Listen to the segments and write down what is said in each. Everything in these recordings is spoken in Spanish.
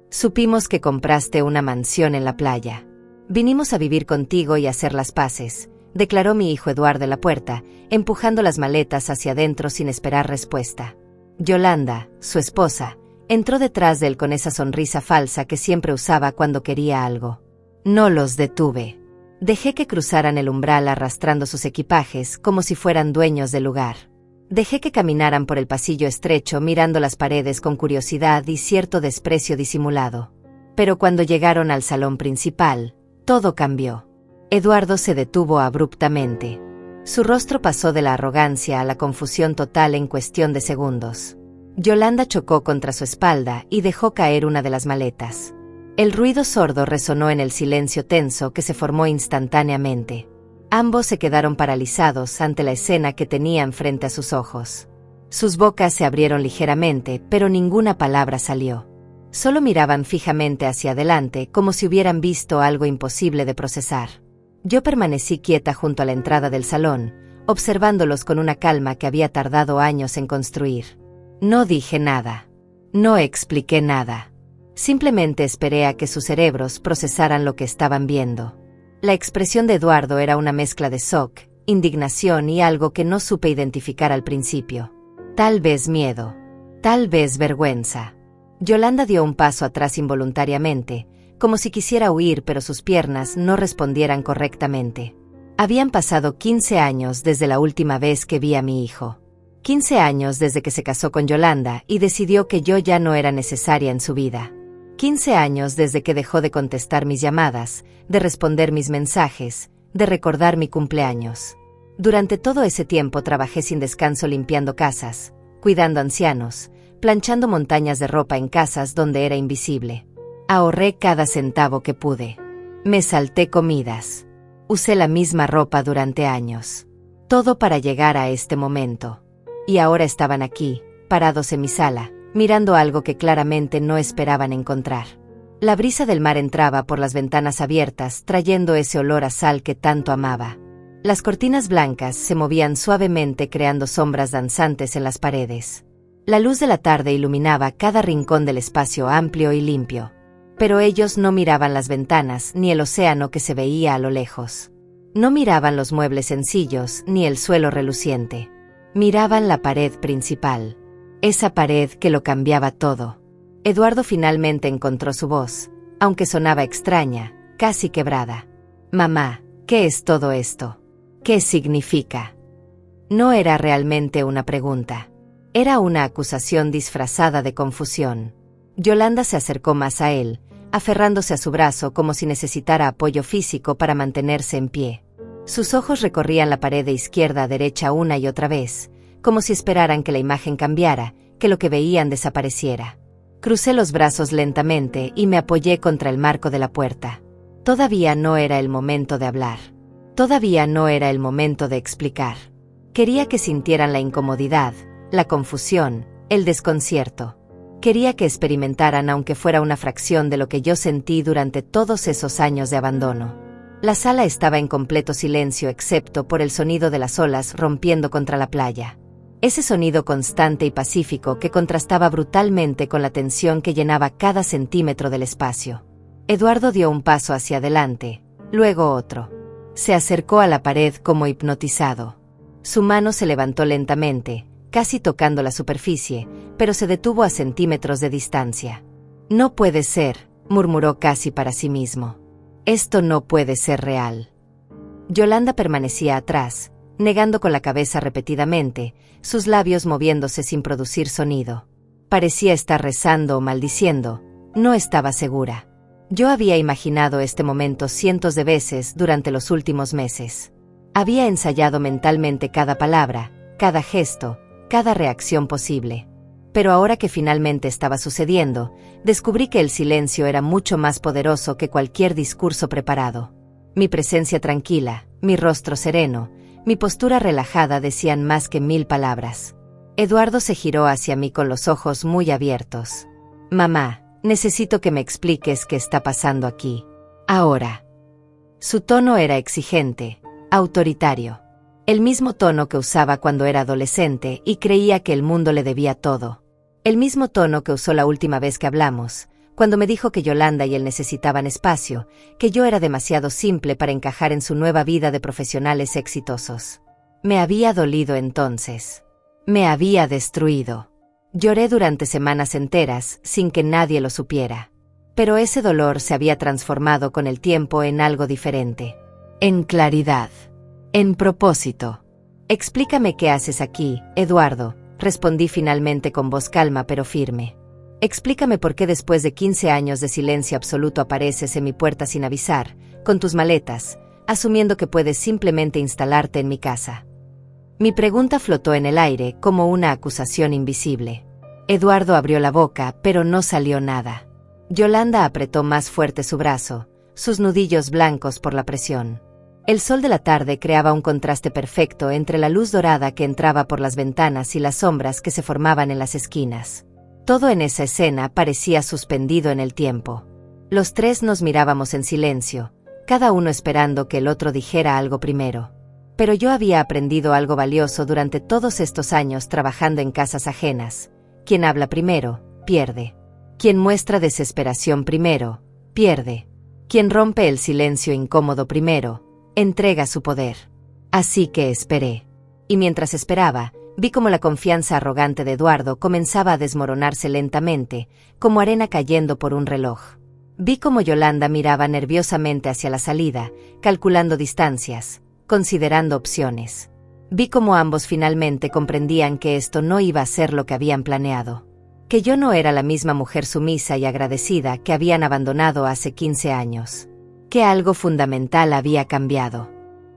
Supimos que compraste una mansión en la playa. Vinimos a vivir contigo y a hacer las paces, declaró mi hijo Eduardo de la puerta, empujando las maletas hacia adentro sin esperar respuesta. Yolanda, su esposa, entró detrás de él con esa sonrisa falsa que siempre usaba cuando quería algo. No los detuve. Dejé que cruzaran el umbral arrastrando sus equipajes como si fueran dueños del lugar. Dejé que caminaran por el pasillo estrecho mirando las paredes con curiosidad y cierto desprecio disimulado. Pero cuando llegaron al salón principal, todo cambió. Eduardo se detuvo abruptamente. Su rostro pasó de la arrogancia a la confusión total en cuestión de segundos. Yolanda chocó contra su espalda y dejó caer una de las maletas. El ruido sordo resonó en el silencio tenso que se formó instantáneamente. Ambos se quedaron paralizados ante la escena que tenían frente a sus ojos. Sus bocas se abrieron ligeramente, pero ninguna palabra salió. Solo miraban fijamente hacia adelante como si hubieran visto algo imposible de procesar. Yo permanecí quieta junto a la entrada del salón, observándolos con una calma que había tardado años en construir. No dije nada. No expliqué nada. Simplemente esperé a que sus cerebros procesaran lo que estaban viendo. La expresión de Eduardo era una mezcla de shock, indignación y algo que no supe identificar al principio. Tal vez miedo. Tal vez vergüenza. Yolanda dio un paso atrás involuntariamente, como si quisiera huir pero sus piernas no respondieran correctamente. Habían pasado 15 años desde la última vez que vi a mi hijo. 15 años desde que se casó con Yolanda y decidió que yo ya no era necesaria en su vida. 15 años desde que dejó de contestar mis llamadas, de responder mis mensajes, de recordar mi cumpleaños. Durante todo ese tiempo trabajé sin descanso limpiando casas, cuidando ancianos, planchando montañas de ropa en casas donde era invisible. Ahorré cada centavo que pude. Me salté comidas. Usé la misma ropa durante años. Todo para llegar a este momento. Y ahora estaban aquí, parados en mi sala, mirando algo que claramente no esperaban encontrar. La brisa del mar entraba por las ventanas abiertas, trayendo ese olor a sal que tanto amaba. Las cortinas blancas se movían suavemente creando sombras danzantes en las paredes. La luz de la tarde iluminaba cada rincón del espacio amplio y limpio. Pero ellos no miraban las ventanas ni el océano que se veía a lo lejos. No miraban los muebles sencillos ni el suelo reluciente. Miraban la pared principal. Esa pared que lo cambiaba todo. Eduardo finalmente encontró su voz, aunque sonaba extraña, casi quebrada. Mamá, ¿qué es todo esto? ¿Qué significa? No era realmente una pregunta. Era una acusación disfrazada de confusión. Yolanda se acercó más a él, aferrándose a su brazo como si necesitara apoyo físico para mantenerse en pie. Sus ojos recorrían la pared de izquierda a derecha una y otra vez, como si esperaran que la imagen cambiara, que lo que veían desapareciera. Crucé los brazos lentamente y me apoyé contra el marco de la puerta. Todavía no era el momento de hablar. Todavía no era el momento de explicar. Quería que sintieran la incomodidad, la confusión, el desconcierto. Quería que experimentaran aunque fuera una fracción de lo que yo sentí durante todos esos años de abandono. La sala estaba en completo silencio excepto por el sonido de las olas rompiendo contra la playa. Ese sonido constante y pacífico que contrastaba brutalmente con la tensión que llenaba cada centímetro del espacio. Eduardo dio un paso hacia adelante, luego otro. Se acercó a la pared como hipnotizado. Su mano se levantó lentamente, casi tocando la superficie, pero se detuvo a centímetros de distancia. No puede ser, murmuró casi para sí mismo. Esto no puede ser real. Yolanda permanecía atrás, negando con la cabeza repetidamente, sus labios moviéndose sin producir sonido. Parecía estar rezando o maldiciendo, no estaba segura. Yo había imaginado este momento cientos de veces durante los últimos meses. Había ensayado mentalmente cada palabra, cada gesto, cada reacción posible. Pero ahora que finalmente estaba sucediendo, descubrí que el silencio era mucho más poderoso que cualquier discurso preparado. Mi presencia tranquila, mi rostro sereno, mi postura relajada decían más que 1000 palabras. Eduardo se giró hacia mí con los ojos muy abiertos. Mamá, necesito que me expliques qué está pasando aquí. Ahora. Su tono era exigente, autoritario. El mismo tono que usaba cuando era adolescente y creía que el mundo le debía todo. El mismo tono que usó la última vez que hablamos, cuando me dijo que Yolanda y él necesitaban espacio, que yo era demasiado simple para encajar en su nueva vida de profesionales exitosos. Me había dolido entonces. Me había destruido. Lloré durante semanas enteras, sin que nadie lo supiera. Pero ese dolor se había transformado con el tiempo en algo diferente. En claridad. En propósito. «Explícame qué haces aquí, Eduardo», respondí finalmente con voz calma pero firme. «Explícame por qué después de 15 años de silencio absoluto apareces en mi puerta sin avisar, con tus maletas, asumiendo que puedes simplemente instalarte en mi casa». Mi pregunta flotó en el aire como una acusación invisible. Eduardo abrió la boca, pero no salió nada. Yolanda apretó más fuerte su brazo, sus nudillos blancos por la presión. El sol de la tarde creaba un contraste perfecto entre la luz dorada que entraba por las ventanas y las sombras que se formaban en las esquinas. Todo en esa escena parecía suspendido en el tiempo. Los tres nos mirábamos en silencio, cada uno esperando que el otro dijera algo primero. Pero yo había aprendido algo valioso durante todos estos años trabajando en casas ajenas. Quien habla primero, pierde. Quien muestra desesperación primero, pierde. Quien rompe el silencio incómodo primero, entrega su poder. Así que esperé. Y mientras esperaba, vi cómo la confianza arrogante de Eduardo comenzaba a desmoronarse lentamente, como arena cayendo por un reloj. Vi cómo Yolanda miraba nerviosamente hacia la salida, calculando distancias, considerando opciones. Vi cómo ambos finalmente comprendían que esto no iba a ser lo que habían planeado. Que yo no era la misma mujer sumisa y agradecida que habían abandonado hace 15 años. Que algo fundamental había cambiado.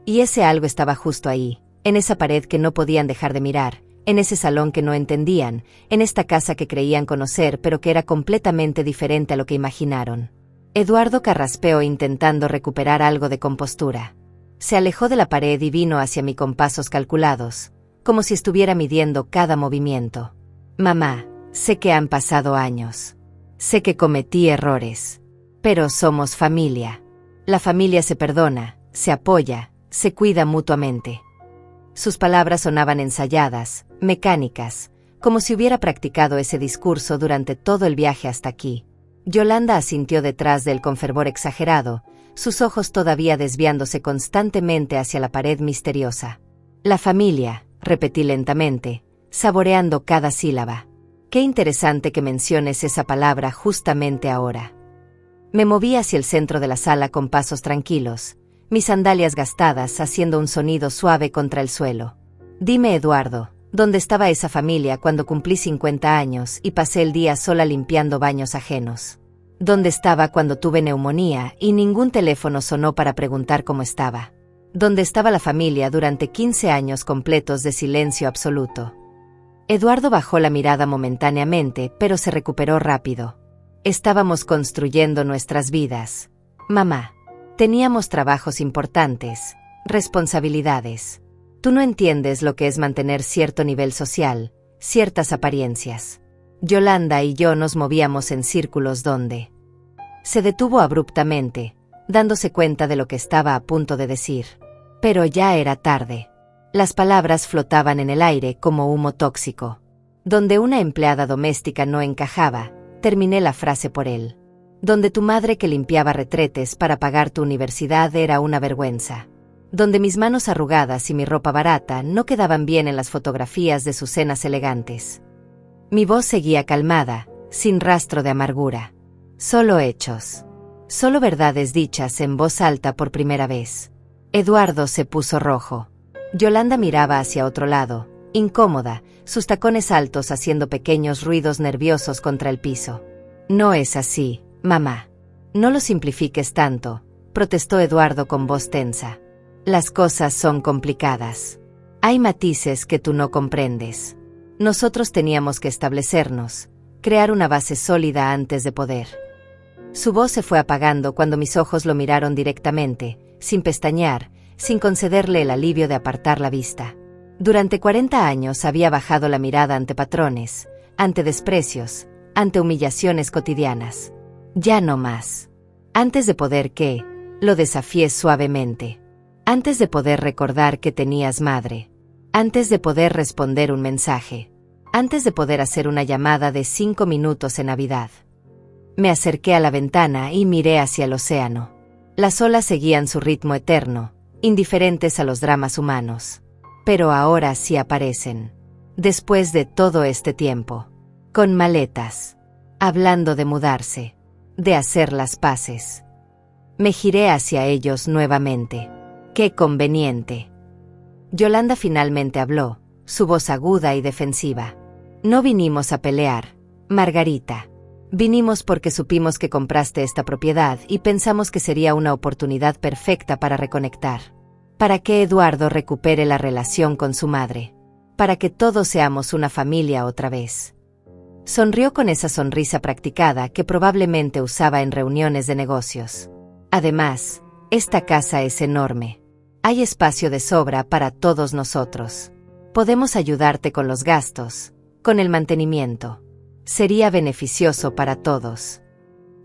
Y ese algo estaba justo ahí, en esa pared que no podían dejar de mirar, en ese salón que no entendían, en esta casa que creían conocer pero que era completamente diferente a lo que imaginaron. Eduardo carraspeó intentando recuperar algo de compostura. Se alejó de la pared y vino hacia mí con pasos calculados, como si estuviera midiendo cada movimiento. «Mamá, sé que han pasado años. Sé que cometí errores. Pero somos familia. La familia se perdona, se apoya, se cuida mutuamente». Sus palabras sonaban ensayadas, mecánicas, como si hubiera practicado ese discurso durante todo el viaje hasta aquí. Yolanda asintió detrás de él con fervor exagerado, sus ojos todavía desviándose constantemente hacia la pared misteriosa. «La familia», repetí lentamente, saboreando cada sílaba. «Qué interesante que menciones esa palabra justamente ahora». Me moví hacia el centro de la sala con pasos tranquilos, mis sandalias gastadas haciendo un sonido suave contra el suelo. «Dime, Eduardo, ¿dónde estaba esa familia cuando cumplí 50 años y pasé el día sola limpiando baños ajenos? ¿Dónde estaba cuando tuve neumonía y ningún teléfono sonó para preguntar cómo estaba? ¿Dónde estaba la familia durante 15 años completos de silencio absoluto?» Eduardo bajó la mirada momentáneamente, pero se recuperó rápido. «Estábamos construyendo nuestras vidas, mamá. Teníamos trabajos importantes, responsabilidades. Tú no entiendes lo que es mantener cierto nivel social, ciertas apariencias. Yolanda y yo nos movíamos en círculos donde…». Se detuvo abruptamente, dándose cuenta de lo que estaba a punto de decir. Pero ya era tarde. Las palabras flotaban en el aire como humo tóxico. Donde una empleada doméstica no encajaba, terminé la frase por él. Donde tu madre que limpiaba retretes para pagar tu universidad era una vergüenza. Donde mis manos arrugadas y mi ropa barata no quedaban bien en las fotografías de sus cenas elegantes. Mi voz seguía calmada, sin rastro de amargura. Solo hechos. Solo verdades dichas en voz alta por primera vez. Eduardo se puso rojo. Yolanda miraba hacia otro lado, incómoda, sus tacones altos haciendo pequeños ruidos nerviosos contra el piso. «No es así, mamá. No lo simplifiques tanto», protestó Eduardo con voz tensa. «Las cosas son complicadas. Hay matices que tú no comprendes. Nosotros teníamos que establecernos, crear una base sólida antes de poder». Su voz se fue apagando cuando mis ojos lo miraron directamente, sin pestañear, sin concederle el alivio de apartar la vista. Durante 40 años había bajado la mirada ante patrones, ante desprecios, ante humillaciones cotidianas. Ya no más. Antes de poder ¿qué? Lo desafié suavemente. Antes de poder recordar que tenías madre. Antes de poder responder un mensaje. Antes de poder hacer una llamada de 5 minutos en Navidad. Me acerqué a la ventana y miré hacia el océano. Las olas seguían su ritmo eterno, indiferentes a los dramas humanos. Pero ahora sí aparecen. Después de todo este tiempo. Con maletas. Hablando de mudarse. De hacer las paces. Me giré hacia ellos nuevamente. ¡Qué conveniente! Yolanda finalmente habló, su voz aguda y defensiva. No vinimos a pelear, Margarita. Vinimos porque supimos que compraste esta propiedad y pensamos que sería una oportunidad perfecta para reconectar. Para que Eduardo recupere la relación con su madre. Para que todos seamos una familia otra vez. Sonrió con esa sonrisa practicada que probablemente usaba en reuniones de negocios. Además, esta casa es enorme. Hay espacio de sobra para todos nosotros. Podemos ayudarte con los gastos, con el mantenimiento. Sería beneficioso para todos.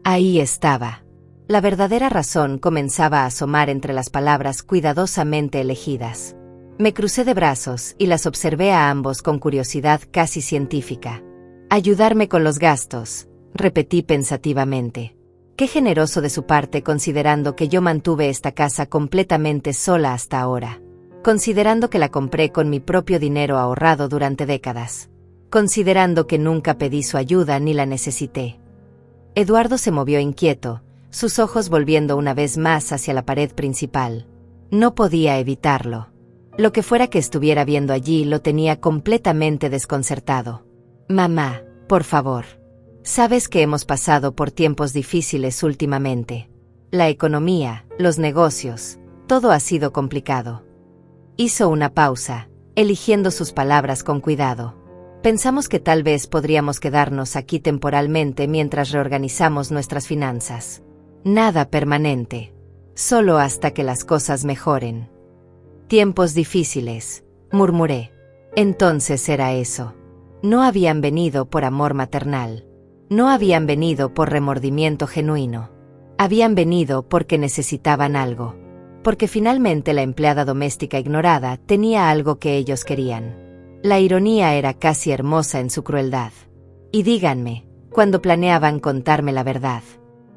Ahí estaba. La verdadera razón comenzaba a asomar entre las palabras cuidadosamente elegidas. Me crucé de brazos y las observé a ambos con curiosidad casi científica. Ayudarme con los gastos, repetí pensativamente. Qué generoso de su parte considerando que yo mantuve esta casa completamente sola hasta ahora. Considerando que la compré con mi propio dinero ahorrado durante décadas. Considerando que nunca pedí su ayuda ni la necesité. Eduardo se movió inquieto, sus ojos volviendo una vez más hacia la pared principal. No podía evitarlo. Lo que fuera que estuviera viendo allí lo tenía completamente desconcertado. Mamá, por favor. Sabes que hemos pasado por tiempos difíciles últimamente. La economía, los negocios, todo ha sido complicado. Hizo una pausa, eligiendo sus palabras con cuidado. Pensamos que tal vez podríamos quedarnos aquí temporalmente mientras reorganizamos nuestras finanzas. Nada permanente. Solo hasta que las cosas mejoren. Tiempos difíciles, murmuré. Entonces era eso. No habían venido por amor maternal. No habían venido por remordimiento genuino. Habían venido porque necesitaban algo. Porque finalmente la empleada doméstica ignorada tenía algo que ellos querían. La ironía era casi hermosa en su crueldad. Y díganme, cuando planeaban contarme la verdad.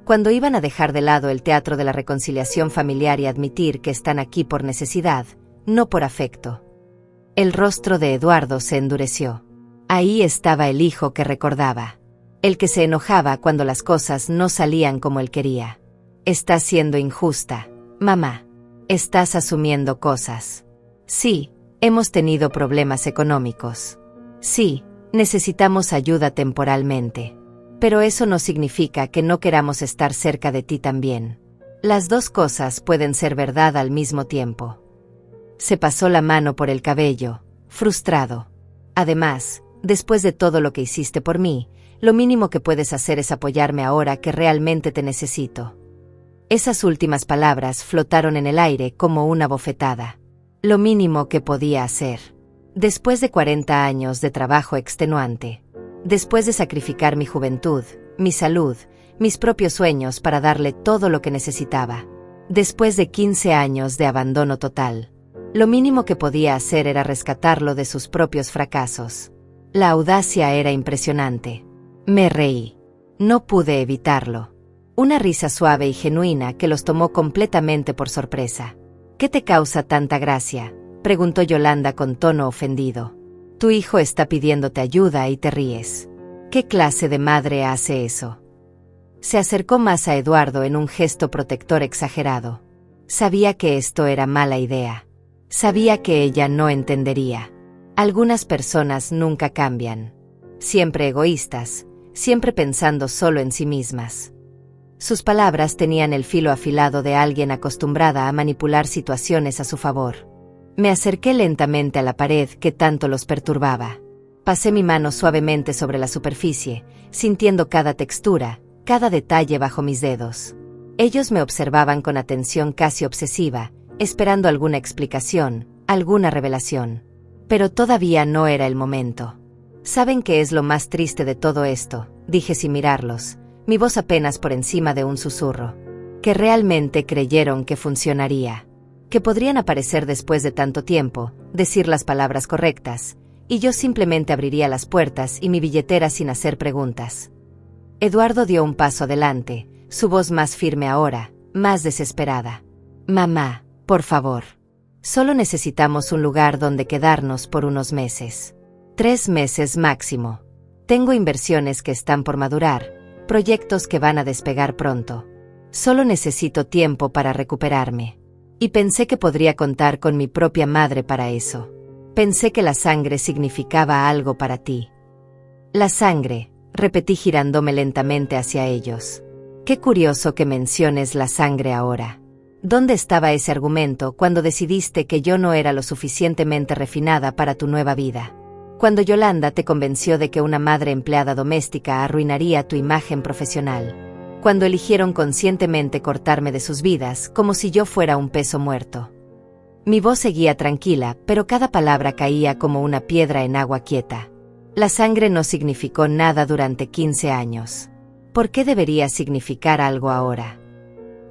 Cuando iban a dejar de lado el teatro de la reconciliación familiar y admitir que están aquí por necesidad, no por afecto. El rostro de Eduardo se endureció. Ahí estaba el hijo que recordaba. El que se enojaba cuando las cosas no salían como él quería. Estás siendo injusta, mamá. Estás asumiendo cosas. Sí, hemos tenido problemas económicos. Sí, necesitamos ayuda temporalmente. Pero eso no significa que no queramos estar cerca de ti también. Las dos cosas pueden ser verdad al mismo tiempo. Se pasó la mano por el cabello, frustrado. Además, después de todo lo que hiciste por mí, lo mínimo que puedes hacer es apoyarme ahora que realmente te necesito. Esas últimas palabras flotaron en el aire como una bofetada. Lo mínimo que podía hacer. Después de 40 años de trabajo extenuante. Después de sacrificar mi juventud, mi salud, mis propios sueños para darle todo lo que necesitaba. Después de 15 años de abandono total. Lo mínimo que podía hacer era rescatarlo de sus propios fracasos. La audacia era impresionante. Me reí. No pude evitarlo. Una risa suave y genuina que los tomó completamente por sorpresa. ¿Qué te causa tanta gracia?, preguntó Yolanda con tono ofendido. Tu hijo está pidiéndote ayuda y te ríes. ¿Qué clase de madre hace eso? Se acercó más a Eduardo en un gesto protector exagerado. Sabía que esto era mala idea. Sabía que ella no entendería. Algunas personas nunca cambian. Siempre egoístas, siempre pensando solo en sí mismas. Sus palabras tenían el filo afilado de alguien acostumbrada a manipular situaciones a su favor. Me acerqué lentamente a la pared que tanto los perturbaba. Pasé mi mano suavemente sobre la superficie, sintiendo cada textura, cada detalle bajo mis dedos. Ellos me observaban con atención casi obsesiva, esperando alguna explicación, alguna revelación. Pero todavía no era el momento. ¿Saben qué es lo más triste de todo esto?, dije sin mirarlos, mi voz apenas por encima de un susurro. Que realmente creyeron que funcionaría. Que podrían aparecer después de tanto tiempo, decir las palabras correctas, y yo simplemente abriría las puertas y mi billetera sin hacer preguntas. Eduardo dio un paso adelante, su voz más firme ahora, más desesperada. Mamá, por favor. Solo necesitamos un lugar donde quedarnos por unos meses. 3 meses máximo. Tengo inversiones que están por madurar, proyectos que van a despegar pronto. Solo necesito tiempo para recuperarme. Y pensé que podría contar con mi propia madre para eso. Pensé que la sangre significaba algo para ti. La sangre, repetí girándome lentamente hacia ellos. Qué curioso que menciones la sangre ahora. ¿Dónde estaba ese argumento cuando decidiste que yo no era lo suficientemente refinada para tu nueva vida? Cuando Yolanda te convenció de que una madre empleada doméstica arruinaría tu imagen profesional. Cuando eligieron conscientemente cortarme de sus vidas como si yo fuera un peso muerto. Mi voz seguía tranquila, pero cada palabra caía como una piedra en agua quieta. La sangre no significó nada durante 15 años. ¿Por qué debería significar algo ahora?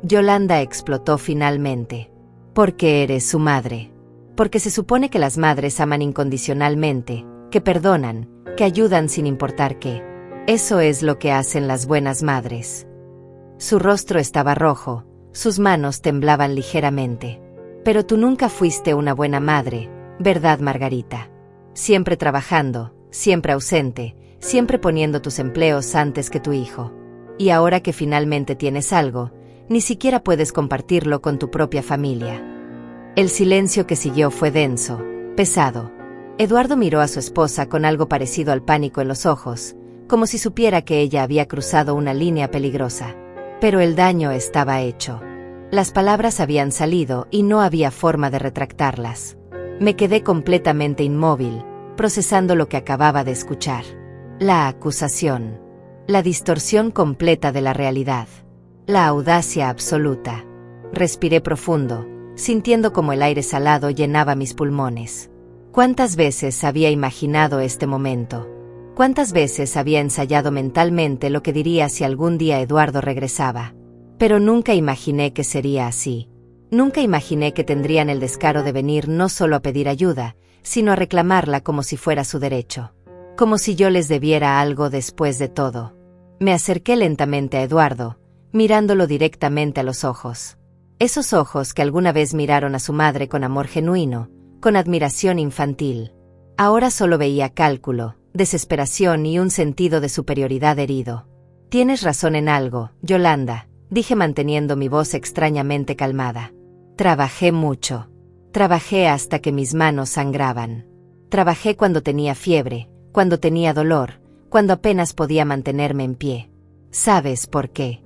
Yolanda explotó finalmente. Porque eres su madre. Porque se supone que las madres aman incondicionalmente, que perdonan, que ayudan sin importar qué. Eso es lo que hacen las buenas madres. Su rostro estaba rojo, sus manos temblaban ligeramente. Pero tú nunca fuiste una buena madre, ¿verdad, Margarita? Siempre trabajando, siempre ausente, siempre poniendo tus empleos antes que tu hijo. Y ahora que finalmente tienes algo, ni siquiera puedes compartirlo con tu propia familia. El silencio que siguió fue denso, pesado. Eduardo miró a su esposa con algo parecido al pánico en los ojos, como si supiera que ella había cruzado una línea peligrosa. Pero el daño estaba hecho. Las palabras habían salido y no había forma de retractarlas. Me quedé completamente inmóvil, procesando lo que acababa de escuchar. La acusación. La distorsión completa de la realidad. La audacia absoluta. Respiré profundo, sintiendo como el aire salado llenaba mis pulmones. ¿Cuántas veces había imaginado este momento? ¿Cuántas veces había ensayado mentalmente lo que diría si algún día Eduardo regresaba? Pero nunca imaginé que sería así. Nunca imaginé que tendrían el descaro de venir no solo a pedir ayuda, sino a reclamarla como si fuera su derecho. Como si yo les debiera algo después de todo. Me acerqué lentamente a Eduardo, mirándolo directamente a los ojos. Esos ojos que alguna vez miraron a su madre con amor genuino, con admiración infantil. Ahora solo veía cálculo, desesperación y un sentido de superioridad herido. Tienes razón en algo, Yolanda, dije manteniendo mi voz extrañamente calmada. Trabajé mucho. Trabajé hasta que mis manos sangraban. Trabajé cuando tenía fiebre, cuando tenía dolor, cuando apenas podía mantenerme en pie. ¿Sabes por qué?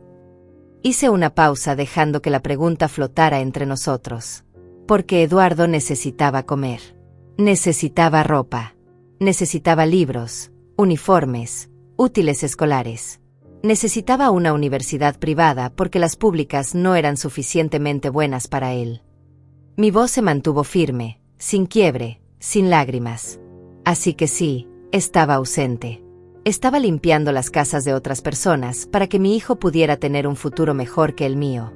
Hice una pausa dejando que la pregunta flotara entre nosotros. Porque Eduardo necesitaba comer. Necesitaba ropa. Necesitaba libros, uniformes, útiles escolares. Necesitaba una universidad privada porque las públicas no eran suficientemente buenas para él. Mi voz se mantuvo firme, sin quiebre, sin lágrimas. Así que sí, estaba ausente. Estaba limpiando las casas de otras personas para que mi hijo pudiera tener un futuro mejor que el mío.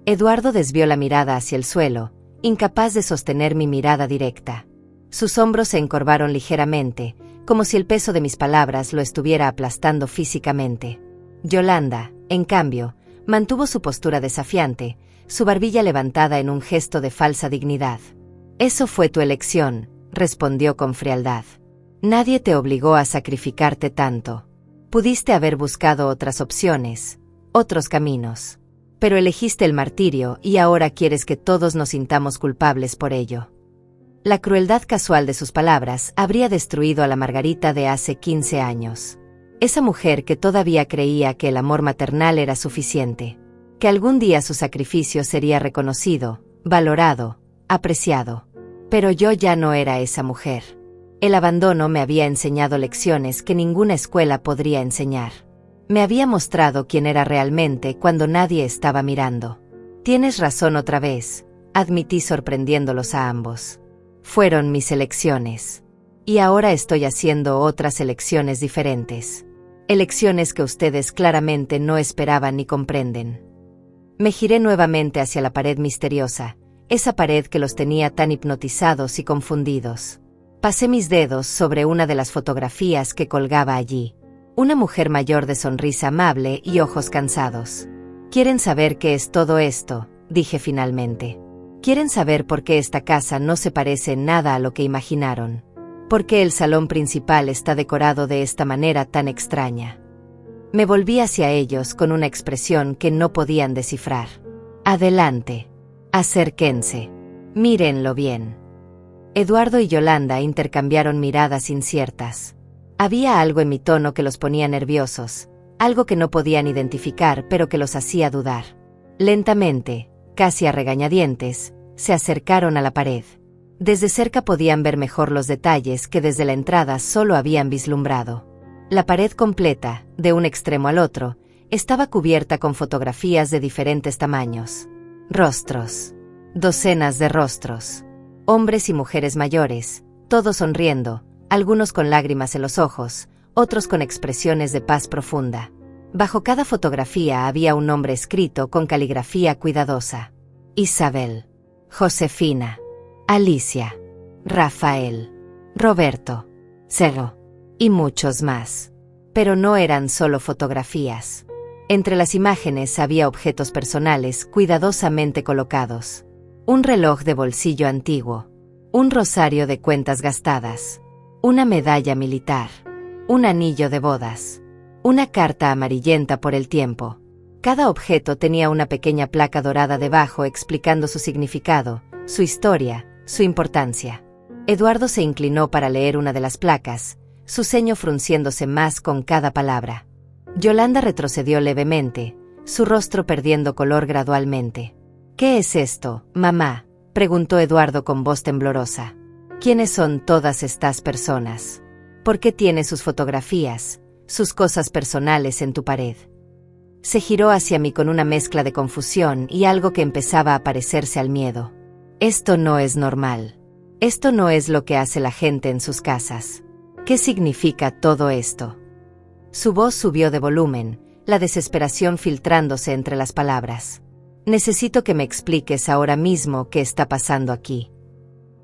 Eduardo desvió la mirada hacia el suelo, incapaz de sostener mi mirada directa. Sus hombros se encorvaron ligeramente, como si el peso de mis palabras lo estuviera aplastando físicamente. Yolanda, en cambio, mantuvo su postura desafiante, su barbilla levantada en un gesto de falsa dignidad. Eso fue tu elección, respondió con frialdad. Nadie te obligó a sacrificarte tanto. Pudiste haber buscado otras opciones, otros caminos. Pero elegiste el martirio y ahora quieres que todos nos sintamos culpables por ello. La crueldad casual de sus palabras habría destruido a la Margarita de hace 15 años. Esa mujer que todavía creía que el amor maternal era suficiente, que algún día su sacrificio sería reconocido, valorado, apreciado. Pero yo ya no era esa mujer. El abandono me había enseñado lecciones que ninguna escuela podría enseñar. Me había mostrado quién era realmente cuando nadie estaba mirando. Tienes razón otra vez, admití sorprendiéndolos a ambos. Fueron mis elecciones. Y ahora estoy haciendo otras elecciones diferentes. Elecciones que ustedes claramente no esperaban ni comprenden. Me giré nuevamente hacia la pared misteriosa, esa pared que los tenía tan hipnotizados y confundidos. Pasé mis dedos sobre una de las fotografías que colgaba allí. Una mujer mayor de sonrisa amable y ojos cansados. ¿Quieren saber qué es todo esto?, dije finalmente. ¿Quieren saber por qué esta casa no se parece en nada a lo que imaginaron? ¿Por qué el salón principal está decorado de esta manera tan extraña? Me volví hacia ellos con una expresión que no podían descifrar. Adelante. Acérquense. Mírenlo bien. Eduardo y Yolanda intercambiaron miradas inciertas. Había algo en mi tono que los ponía nerviosos, algo que no podían identificar pero que los hacía dudar. Lentamente, casi a regañadientes, se acercaron a la pared. Desde cerca podían ver mejor los detalles que desde la entrada solo habían vislumbrado. La pared completa, de un extremo al otro, estaba cubierta con fotografías de diferentes tamaños. Rostros. Docenas de rostros. Hombres y mujeres mayores, todos sonriendo, algunos con lágrimas en los ojos, otros con expresiones de paz profunda. Bajo cada fotografía había un nombre escrito con caligrafía cuidadosa. Isabel, Josefina, Alicia, Rafael, Roberto, Cero, y muchos más. Pero no eran solo fotografías. Entre las imágenes había objetos personales cuidadosamente colocados. Un reloj de bolsillo antiguo, un rosario de cuentas gastadas, una medalla militar, un anillo de bodas, una carta amarillenta por el tiempo. Cada objeto tenía una pequeña placa dorada debajo explicando su significado, su historia, su importancia. Eduardo se inclinó para leer una de las placas, su ceño frunciéndose más con cada palabra. Yolanda retrocedió levemente, su rostro perdiendo color gradualmente. «¿Qué es esto, mamá?», preguntó Eduardo con voz temblorosa. «¿Quiénes son todas estas personas? ¿Por qué tienes sus fotografías, sus cosas personales en tu pared?». Se giró hacia mí con una mezcla de confusión y algo que empezaba a parecerse al miedo. «Esto no es normal. Esto no es lo que hace la gente en sus casas. ¿Qué significa todo esto?». Su voz subió de volumen, la desesperación filtrándose entre las palabras. «Necesito que me expliques ahora mismo qué está pasando aquí».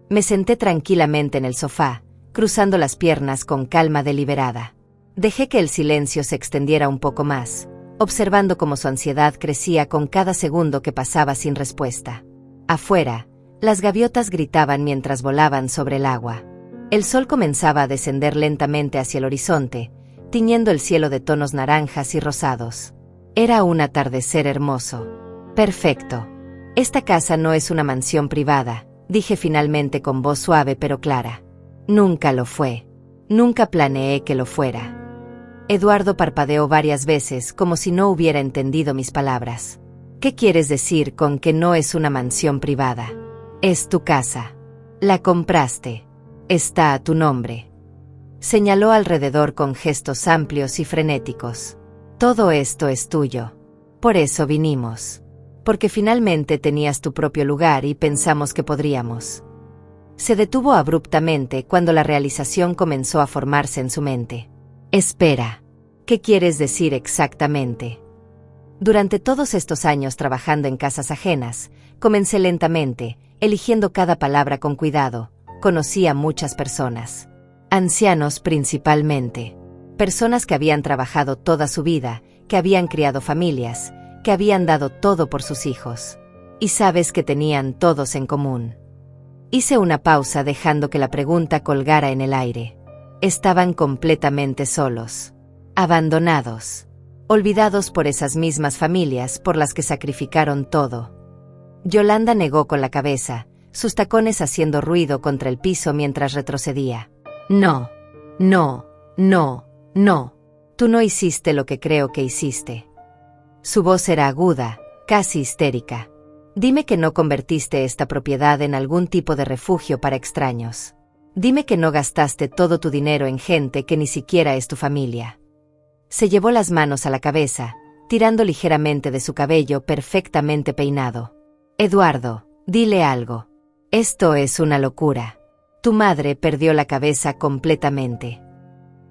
Me senté tranquilamente en el sofá, cruzando las piernas con calma deliberada. Dejé que el silencio se extendiera un poco más, observando cómo su ansiedad crecía con cada segundo que pasaba sin respuesta. Afuera, las gaviotas gritaban mientras volaban sobre el agua. El sol comenzaba a descender lentamente hacia el horizonte, tiñendo el cielo de tonos naranjas y rosados. Era un atardecer hermoso. «Perfecto. Esta casa no es una mansión privada», dije finalmente con voz suave pero clara. «Nunca lo fue. Nunca planeé que lo fuera». Eduardo parpadeó varias veces como si no hubiera entendido mis palabras. «¿Qué quieres decir con que no es una mansión privada? Es tu casa. La compraste. Está a tu nombre». Señaló alrededor con gestos amplios y frenéticos. «Todo esto es tuyo. Por eso vinimos. Porque finalmente tenías tu propio lugar y pensamos que podríamos». Se detuvo abruptamente cuando la realización comenzó a formarse en su mente. «Espera. ¿Qué quieres decir exactamente?». Durante todos estos años trabajando en casas ajenas, comencé lentamente, eligiendo cada palabra con cuidado. Conocí a muchas personas. Ancianos principalmente. Personas que habían trabajado toda su vida, que habían criado familias, que habían dado todo por sus hijos. Y sabes que tenían todos en común. Hice una pausa dejando que la pregunta colgara en el aire. Estaban completamente solos. Abandonados. Olvidados por esas mismas familias por las que sacrificaron todo. Yolanda negó con la cabeza, sus tacones haciendo ruido contra el piso mientras retrocedía. «No, no, no, no. Tú no hiciste lo que creo que hiciste». Su voz era aguda, casi histérica. «Dime que no convertiste esta propiedad en algún tipo de refugio para extraños. Dime que no gastaste todo tu dinero en gente que ni siquiera es tu familia». Se llevó las manos a la cabeza, tirando ligeramente de su cabello perfectamente peinado. «Eduardo, dile algo. Esto es una locura. Tu madre perdió la cabeza completamente».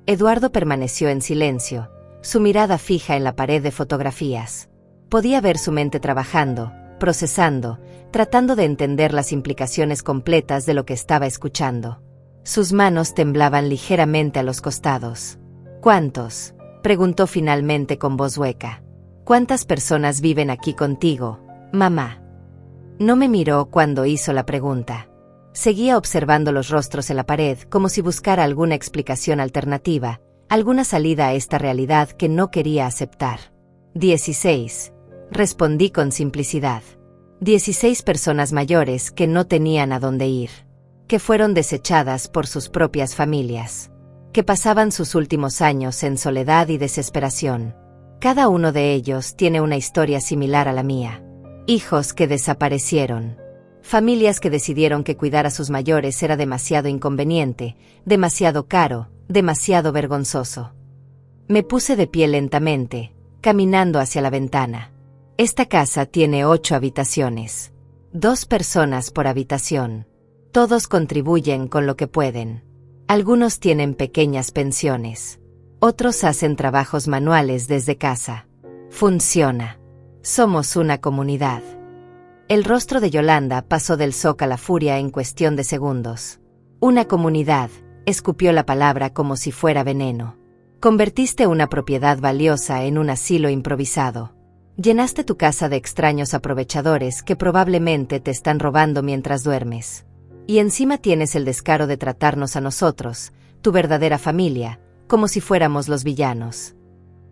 Eduardo permaneció en silencio, su mirada fija en la pared de fotografías. Podía ver su mente trabajando, procesando, tratando de entender las implicaciones completas de lo que estaba escuchando. Sus manos temblaban ligeramente a los costados. Preguntó finalmente con voz hueca. ¿Cuántas personas viven aquí contigo, mamá? No me miró cuando hizo la pregunta. Seguía observando los rostros en la pared como si buscara alguna explicación alternativa, alguna salida a esta realidad que no quería aceptar. 16. Respondí con simplicidad. 16 personas mayores que no tenían a dónde ir, que fueron desechadas por sus propias familias, que pasaban sus últimos años en soledad y desesperación. Cada uno de ellos tiene una historia similar a la mía. Hijos que desaparecieron. Familias que decidieron que cuidar a sus mayores era demasiado inconveniente, demasiado caro, demasiado vergonzoso. Me puse de pie lentamente, caminando hacia la ventana. Esta casa tiene 8 habitaciones. 2 personas por habitación. Todos contribuyen con lo que pueden. Algunos tienen pequeñas pensiones. Otros hacen trabajos manuales desde casa. Funciona. Somos una comunidad. El rostro de Yolanda pasó del shock a la furia en cuestión de segundos. Una comunidad, escupió la palabra como si fuera veneno. Convertiste una propiedad valiosa en un asilo improvisado. Llenaste tu casa de extraños aprovechadores que probablemente te están robando mientras duermes. Y encima tienes el descaro de tratarnos a nosotros, tu verdadera familia, como si fuéramos los villanos.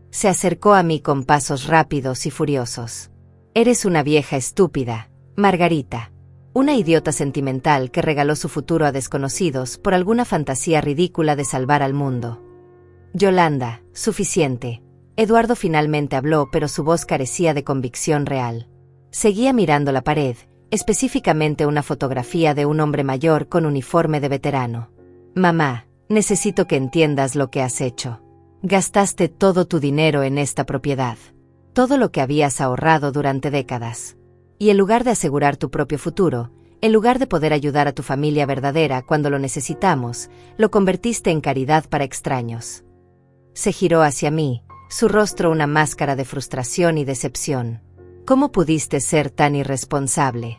Se acercó a mí con pasos rápidos y furiosos. Eres una vieja estúpida, Margarita. Una idiota sentimental que regaló su futuro a desconocidos por alguna fantasía ridícula de salvar al mundo. Yolanda, suficiente. Eduardo finalmente habló, pero su voz carecía de convicción real. Seguía mirando la pared, específicamente una fotografía de un hombre mayor con uniforme de veterano. Mamá, necesito que entiendas lo que has hecho. Gastaste todo tu dinero en esta propiedad. Todo lo que habías ahorrado durante décadas. Y en lugar de asegurar tu propio futuro, en lugar de poder ayudar a tu familia verdadera cuando lo necesitamos, lo convertiste en caridad para extraños. Se giró hacia mí, su rostro una máscara de frustración y decepción. ¿Cómo pudiste ser tan irresponsable?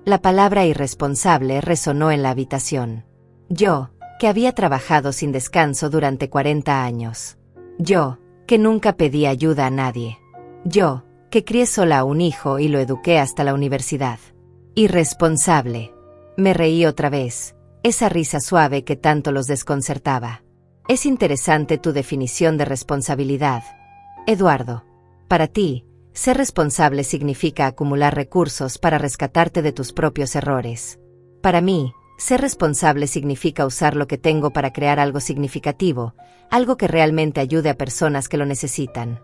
La palabra irresponsable resonó en la habitación. Yo, que había trabajado sin descanso durante 40 años. Yo, que nunca pedí ayuda a nadie. Yo, que crié sola a un hijo y lo eduqué hasta la universidad. Irresponsable. Me reí otra vez, esa risa suave que tanto los desconcertaba. Es interesante tu definición de responsabilidad, Eduardo. Para ti, ser responsable significa acumular recursos para rescatarte de tus propios errores. Para mí, ser responsable significa usar lo que tengo para crear algo significativo, algo que realmente ayude a personas que lo necesitan.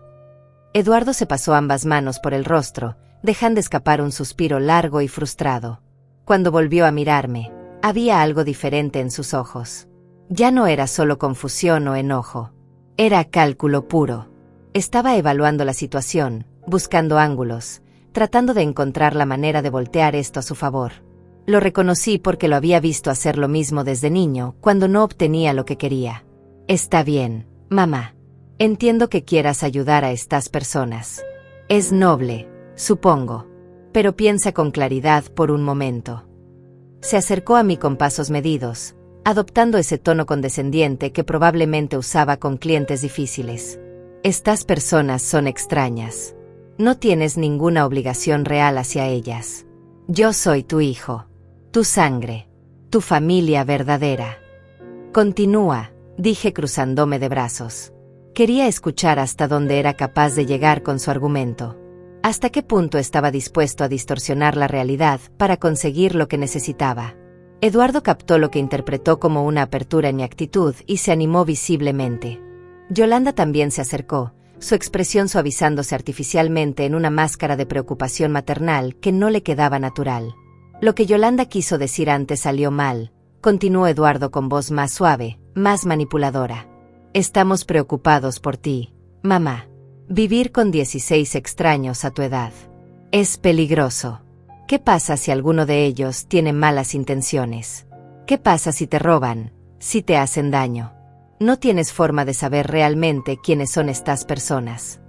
Eduardo se pasó ambas manos por el rostro, dejando escapar un suspiro largo y frustrado. Cuando volvió a mirarme, había algo diferente en sus ojos. Ya no era solo confusión o enojo. Era cálculo puro. Estaba evaluando la situación, buscando ángulos, tratando de encontrar la manera de voltear esto a su favor. Lo reconocí porque lo había visto hacer lo mismo desde niño, cuando no obtenía lo que quería. Está bien, mamá. Entiendo que quieras ayudar a estas personas. Es noble, supongo. Pero piensa con claridad por un momento. Se acercó a mí con pasos medidos, adoptando ese tono condescendiente que probablemente usaba con clientes difíciles. Estas personas son extrañas. No tienes ninguna obligación real hacia ellas. Yo soy tu hijo, tu sangre, tu familia verdadera. Continúa, dije cruzándome de brazos. Quería escuchar hasta dónde era capaz de llegar con su argumento. Hasta qué punto estaba dispuesto a distorsionar la realidad para conseguir lo que necesitaba. Eduardo captó lo que interpretó como una apertura en mi actitud y se animó visiblemente. Yolanda también se acercó, su expresión suavizándose artificialmente en una máscara de preocupación maternal que no le quedaba natural. Lo que Yolanda quiso decir antes salió mal, continuó Eduardo con voz más suave, más manipuladora. Estamos preocupados por ti, mamá. Vivir con 16 extraños a tu edad. Es peligroso. ¿Qué pasa si alguno de ellos tiene malas intenciones? ¿Qué pasa si te roban, si te hacen daño? No tienes forma de saber realmente quiénes son estas personas.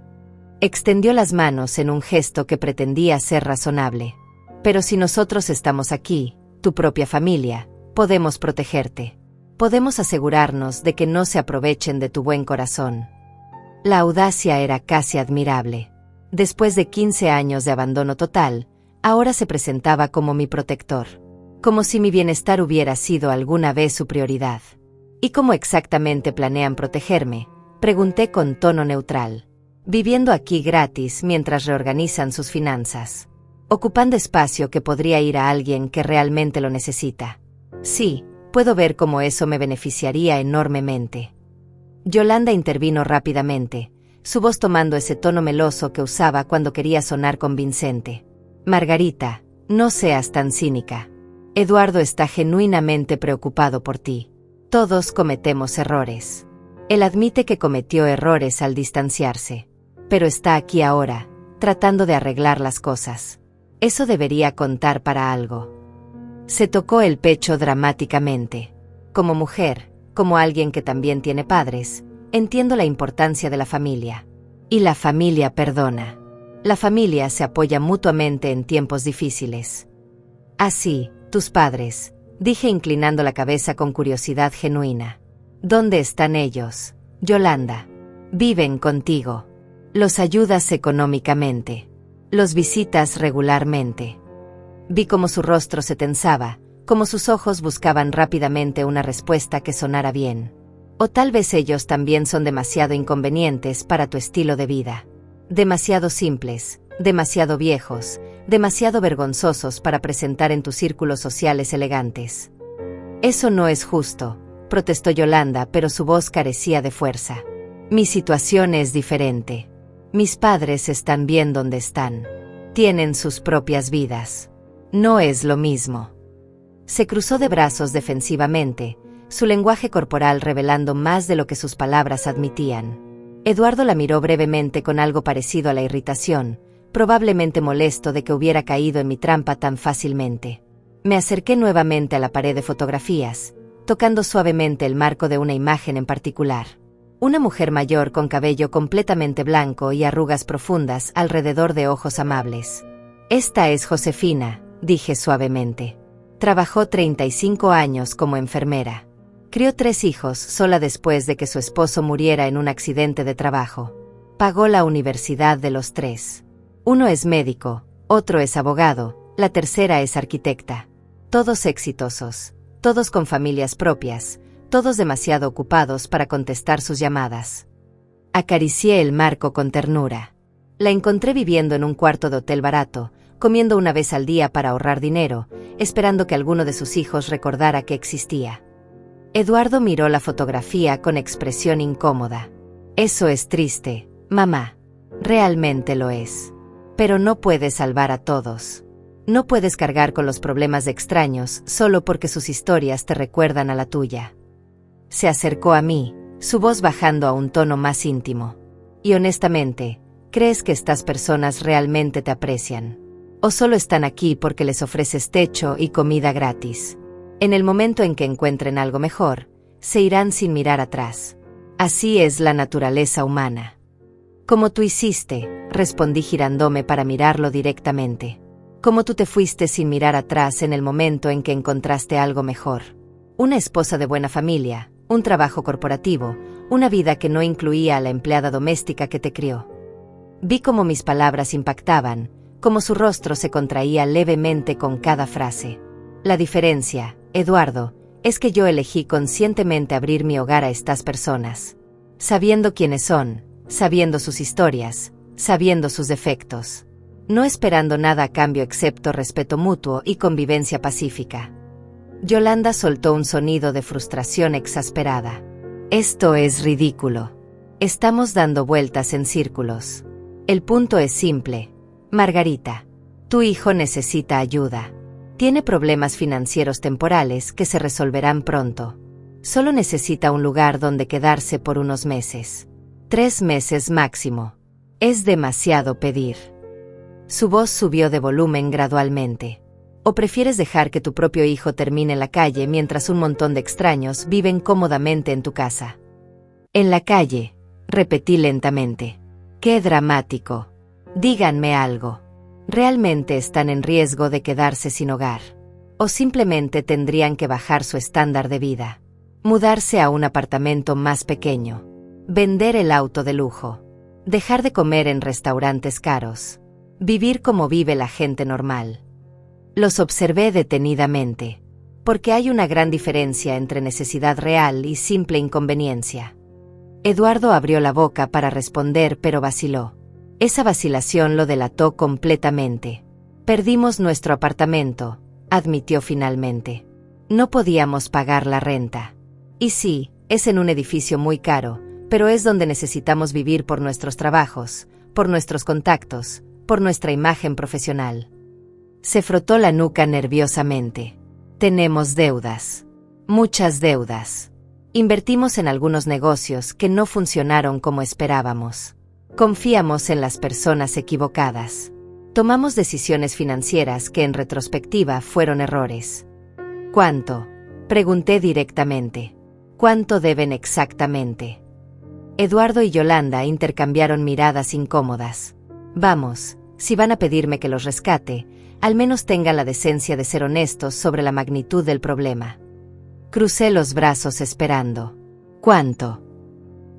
Extendió las manos en un gesto que pretendía ser razonable. Pero si nosotros estamos aquí, tu propia familia, podemos protegerte. Podemos asegurarnos de que no se aprovechen de tu buen corazón. La audacia era casi admirable. Después de 15 años de abandono total, ahora se presentaba como mi protector. Como si mi bienestar hubiera sido alguna vez su prioridad. ¿Y cómo exactamente planean protegerme?, pregunté con tono neutral. Viviendo aquí gratis mientras reorganizan sus finanzas. Ocupando espacio que podría ir a alguien que realmente lo necesita. Sí, puedo ver cómo eso me beneficiaría enormemente. Yolanda intervino rápidamente, su voz tomando ese tono meloso que usaba cuando quería sonar convincente. Margarita, no seas tan cínica. Eduardo está genuinamente preocupado por ti. Todos cometemos errores. Él admite que cometió errores al distanciarse. Pero está aquí ahora, tratando de arreglar las cosas. Eso debería contar para algo. Se tocó el pecho dramáticamente. Como mujer, como alguien que también tiene padres, entiendo la importancia de la familia. Y la familia perdona. La familia se apoya mutuamente en tiempos difíciles. Así, tus padres, dije inclinando la cabeza con curiosidad genuina. ¿Dónde están ellos, Yolanda? Viven contigo. Los ayudas económicamente. Los visitas regularmente. Vi cómo su rostro se tensaba, cómo sus ojos buscaban rápidamente una respuesta que sonara bien. O tal vez ellos también son demasiado inconvenientes para tu estilo de vida. Demasiado simples, demasiado viejos, demasiado vergonzosos para presentar en tus círculos sociales elegantes. Eso no es justo, protestó Yolanda, pero su voz carecía de fuerza. Mi situación es diferente. Mis padres están bien donde están. Tienen sus propias vidas. No es lo mismo. Se cruzó de brazos defensivamente, su lenguaje corporal revelando más de lo que sus palabras admitían. Eduardo la miró brevemente con algo parecido a la irritación, probablemente molesto de que hubiera caído en mi trampa tan fácilmente. Me acerqué nuevamente a la pared de fotografías, tocando suavemente el marco de una imagen en particular. Una mujer mayor con cabello completamente blanco y arrugas profundas alrededor de ojos amables. Esta es Josefina, dije suavemente. Trabajó 35 años como enfermera. Crió 3 hijos sola después de que su esposo muriera en un accidente de trabajo. Pagó la universidad de los 3. Uno es médico, otro es abogado, la tercera es arquitecta. Todos exitosos, todos con familias propias, todos demasiado ocupados para contestar sus llamadas. Acaricié el marco con ternura. La encontré viviendo en un cuarto de hotel barato, comiendo una vez al día para ahorrar dinero, esperando que alguno de sus hijos recordara que existía. Eduardo miró la fotografía con expresión incómoda. Eso es triste, mamá. Realmente lo es. Pero no puedes salvar a todos. No puedes cargar con los problemas de extraños solo porque sus historias te recuerdan a la tuya. Se acercó a mí, su voz bajando a un tono más íntimo. Y honestamente, ¿crees que estas personas realmente te aprecian? ¿O solo están aquí porque les ofreces techo y comida gratis? En el momento en que encuentren algo mejor, se irán sin mirar atrás. Así es la naturaleza humana. Como tú hiciste, respondí girándome para mirarlo directamente. Como tú te fuiste sin mirar atrás en el momento en que encontraste algo mejor. Una esposa de buena familia, un trabajo corporativo, una vida que no incluía a la empleada doméstica que te crió. Vi cómo mis palabras impactaban, cómo su rostro se contraía levemente con cada frase. La diferencia, Eduardo, es que yo elegí conscientemente abrir mi hogar a estas personas. Sabiendo quiénes son, sabiendo sus historias, sabiendo sus defectos. No esperando nada a cambio excepto respeto mutuo y convivencia pacífica. Yolanda soltó un sonido de frustración exasperada. Esto es ridículo. Estamos dando vueltas en círculos. El punto es simple. Margarita, tu hijo necesita ayuda. Tiene problemas financieros temporales que se resolverán pronto. Solo necesita un lugar donde quedarse por unos meses. 3 meses máximo. Es demasiado pedir. Su voz subió de volumen gradualmente. ¿O prefieres dejar que tu propio hijo termine en la calle mientras un montón de extraños viven cómodamente en tu casa? En la calle, repetí lentamente. ¡Qué dramático! Díganme algo. ¿Realmente están en riesgo de quedarse sin hogar? ¿O simplemente tendrían que bajar su estándar de vida? Mudarse a un apartamento más pequeño. Vender el auto de lujo. Dejar de comer en restaurantes caros. Vivir como vive la gente normal. Los observé detenidamente, porque hay una gran diferencia entre necesidad real y simple inconveniencia. Eduardo abrió la boca para responder, pero vaciló. Esa vacilación lo delató completamente. Perdimos nuestro apartamento, admitió finalmente. No podíamos pagar la renta. Y sí, es en un edificio muy caro, pero es donde necesitamos vivir por nuestros trabajos, por nuestros contactos, por nuestra imagen profesional. Se frotó la nuca nerviosamente. Tenemos deudas. Muchas deudas. Invertimos en algunos negocios que no funcionaron como esperábamos. Confiamos en las personas equivocadas. Tomamos decisiones financieras que en retrospectiva fueron errores. ¿Cuánto? Pregunté directamente. ¿Cuánto deben exactamente? Eduardo y Yolanda intercambiaron miradas incómodas. Vamos, si van a pedirme que los rescate, al menos tengan la decencia de ser honestos sobre la magnitud del problema. Crucé los brazos esperando. ¿Cuánto?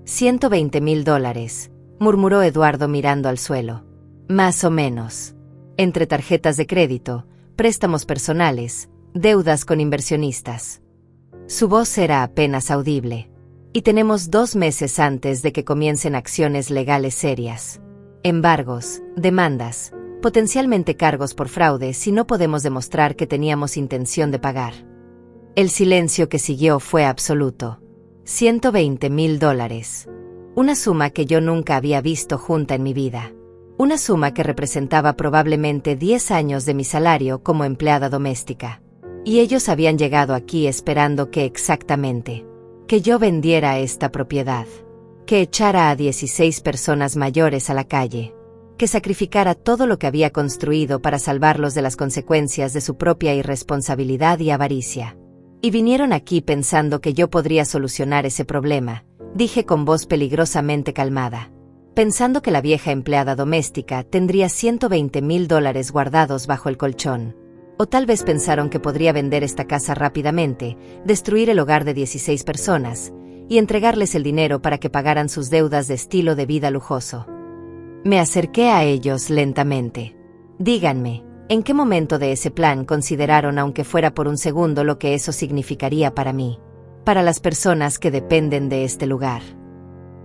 $120,000, murmuró Eduardo mirando al suelo. Más o menos. Entre tarjetas de crédito, préstamos personales, deudas con inversionistas. Su voz era apenas audible. Y tenemos 2 meses antes de que comiencen acciones legales serias. Embargos, demandas, potencialmente cargos por fraude si no podemos demostrar que teníamos intención de pagar. El silencio que siguió fue absoluto. $120,000. Una suma que yo nunca había visto junta en mi vida. Una suma que representaba probablemente 10 años de mi salario como empleada doméstica. Y ellos habían llegado aquí esperando que exactamente que yo vendiera esta propiedad, que echara a 16 personas mayores a la calle, que sacrificara todo lo que había construido para salvarlos de las consecuencias de su propia irresponsabilidad y avaricia. Y vinieron aquí pensando que yo podría solucionar ese problema, dije con voz peligrosamente calmada. Pensando que la vieja empleada doméstica tendría $120,000 guardados bajo el colchón. O tal vez pensaron que podría vender esta casa rápidamente, destruir el hogar de 16 personas, y entregarles el dinero para que pagaran sus deudas de estilo de vida lujoso. Me acerqué a ellos lentamente. Díganme, ¿en qué momento de ese plan consideraron, aunque fuera por un segundo, lo que eso significaría para mí? Para las personas que dependen de este lugar.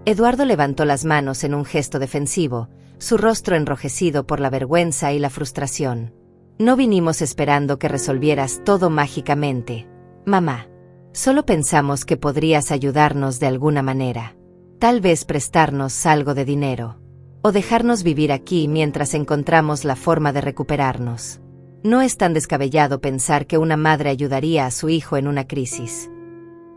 Eduardo levantó las manos en un gesto defensivo, su rostro enrojecido por la vergüenza y la frustración. No vinimos esperando que resolvieras todo mágicamente, mamá. Solo pensamos que podrías ayudarnos de alguna manera. Tal vez prestarnos algo de dinero. O dejarnos vivir aquí mientras encontramos la forma de recuperarnos. No es tan descabellado pensar que una madre ayudaría a su hijo en una crisis.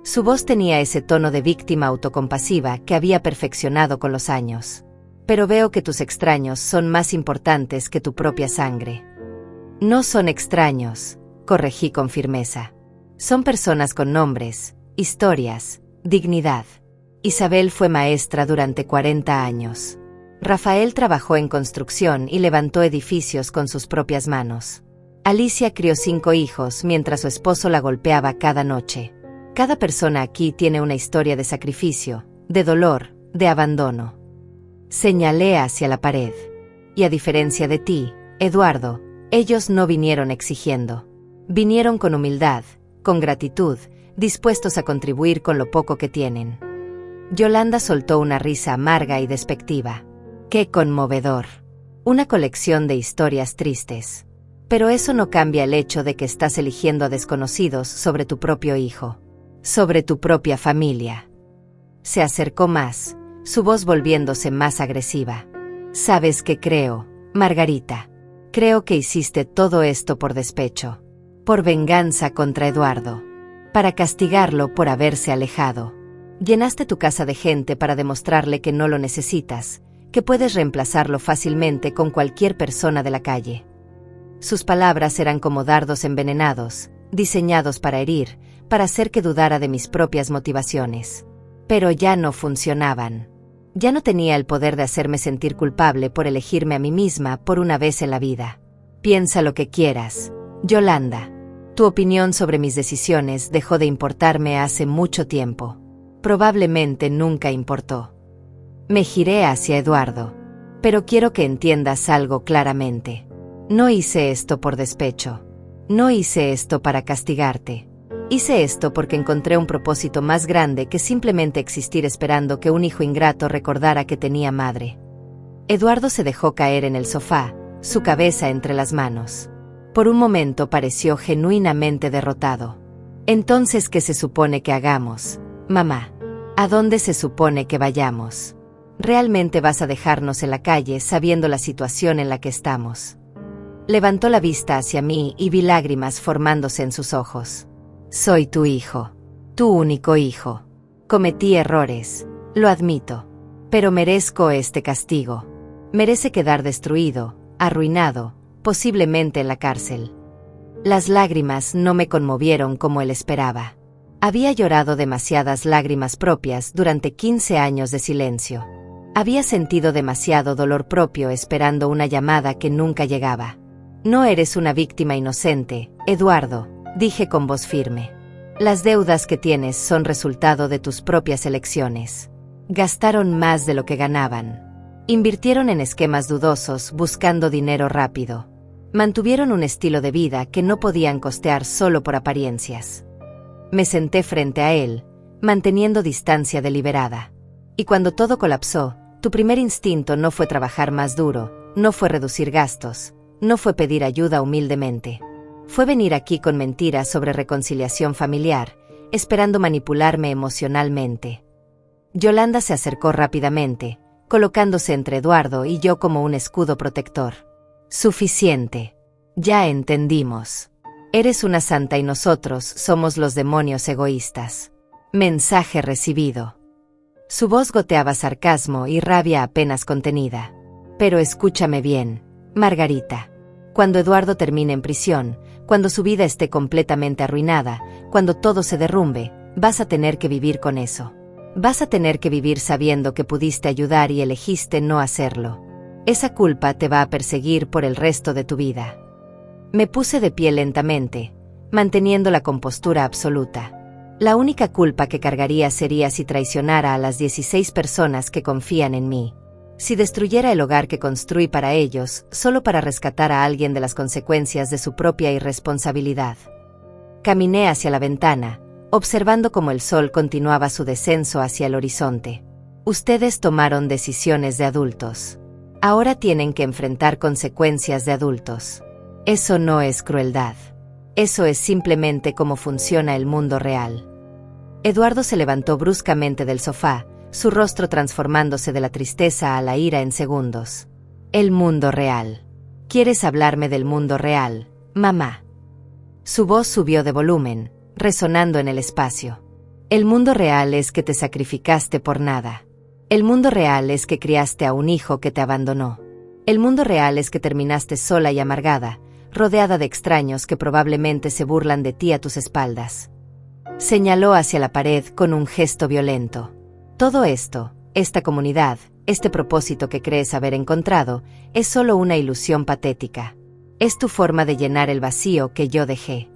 Su voz tenía ese tono de víctima autocompasiva que había perfeccionado con los años. Pero veo que tus extraños son más importantes que tu propia sangre. No son extraños, corregí con firmeza. Son personas con nombres, historias, dignidad. Isabel fue maestra durante 40 años. Rafael trabajó en construcción y levantó edificios con sus propias manos. Alicia crió 5 hijos mientras su esposo la golpeaba cada noche. Cada persona aquí tiene una historia de sacrificio, de dolor, de abandono. Señalé hacia la pared. Y a diferencia de ti, Eduardo, ellos no vinieron exigiendo. Vinieron con humildad, con gratitud, dispuestos a contribuir con lo poco que tienen. Yolanda soltó una risa amarga y despectiva. ¡Qué conmovedor! Una colección de historias tristes. Pero eso no cambia el hecho de que estás eligiendo a desconocidos sobre tu propio hijo. Sobre tu propia familia. Se acercó más, su voz volviéndose más agresiva. ¿Sabes qué creo, Margarita? Creo que hiciste todo esto por despecho. Por venganza contra Eduardo. Para castigarlo por haberse alejado. Llenaste tu casa de gente para demostrarle que no lo necesitas, que puedes reemplazarlo fácilmente con cualquier persona de la calle. Sus palabras eran como dardos envenenados, diseñados para herir, para hacer que dudara de mis propias motivaciones. Pero ya no funcionaban. Ya no tenía el poder de hacerme sentir culpable por elegirme a mí misma por una vez en la vida. Piensa lo que quieras, Yolanda. Tu opinión sobre mis decisiones dejó de importarme hace mucho tiempo. Probablemente nunca importó. Me giré hacia Eduardo. Pero quiero que entiendas algo claramente. No hice esto por despecho. No hice esto para castigarte. Hice esto porque encontré un propósito más grande que simplemente existir esperando que un hijo ingrato recordara que tenía madre. Eduardo se dejó caer en el sofá, su cabeza entre las manos. Por un momento pareció genuinamente derrotado. Entonces, ¿qué se supone que hagamos, mamá? ¿A dónde se supone que vayamos? ¿Realmente vas a dejarnos en la calle sabiendo la situación en la que estamos? Levantó la vista hacia mí y vi lágrimas formándose en sus ojos. Soy tu hijo. Tu único hijo. Cometí errores, lo admito. Pero merezco este castigo. Merece quedar destruido, arruinado, posiblemente en la cárcel. Las lágrimas no me conmovieron como él esperaba. Había llorado demasiadas lágrimas propias durante 15 años de silencio. Había sentido demasiado dolor propio esperando una llamada que nunca llegaba. No eres una víctima inocente, Eduardo, dije con voz firme. Las deudas que tienes son resultado de tus propias elecciones. Gastaron más de lo que ganaban. Invirtieron en esquemas dudosos buscando dinero rápido. Mantuvieron un estilo de vida que no podían costear solo por apariencias. Me senté frente a él, manteniendo distancia deliberada. Y cuando todo colapsó, tu primer instinto no fue trabajar más duro, no fue reducir gastos, no fue pedir ayuda humildemente. Fue venir aquí con mentiras sobre reconciliación familiar, esperando manipularme emocionalmente. Yolanda se acercó rápidamente, colocándose entre Eduardo y yo como un escudo protector. Suficiente. Ya entendimos. Eres una santa y nosotros somos los demonios egoístas. Mensaje recibido. Su voz goteaba sarcasmo y rabia apenas contenida. Pero escúchame bien, Margarita. Cuando Eduardo termine en prisión, cuando su vida esté completamente arruinada, cuando todo se derrumbe, vas a tener que vivir con eso. Vas a tener que vivir sabiendo que pudiste ayudar y elegiste no hacerlo. Esa culpa te va a perseguir por el resto de tu vida. Me puse de pie lentamente, manteniendo la compostura absoluta. La única culpa que cargaría sería si traicionara a las 16 personas que confían en mí. Si destruyera el hogar que construí para ellos, solo para rescatar a alguien de las consecuencias de su propia irresponsabilidad. Caminé hacia la ventana, observando cómo el sol continuaba su descenso hacia el horizonte. Ustedes tomaron decisiones de adultos. Ahora tienen que enfrentar consecuencias de adultos. Eso no es crueldad. Eso es simplemente cómo funciona el mundo real. Eduardo se levantó bruscamente del sofá, su rostro transformándose de la tristeza a la ira en segundos. El mundo real. ¿Quieres hablarme del mundo real, mamá? Su voz subió de volumen, resonando en el espacio. El mundo real es que te sacrificaste por nada. El mundo real es que criaste a un hijo que te abandonó. El mundo real es que terminaste sola y amargada, rodeada de extraños que probablemente se burlan de ti a tus espaldas. Señaló hacia la pared con un gesto violento. Todo esto, esta comunidad, este propósito que crees haber encontrado, es solo una ilusión patética. Es tu forma de llenar el vacío que yo dejé.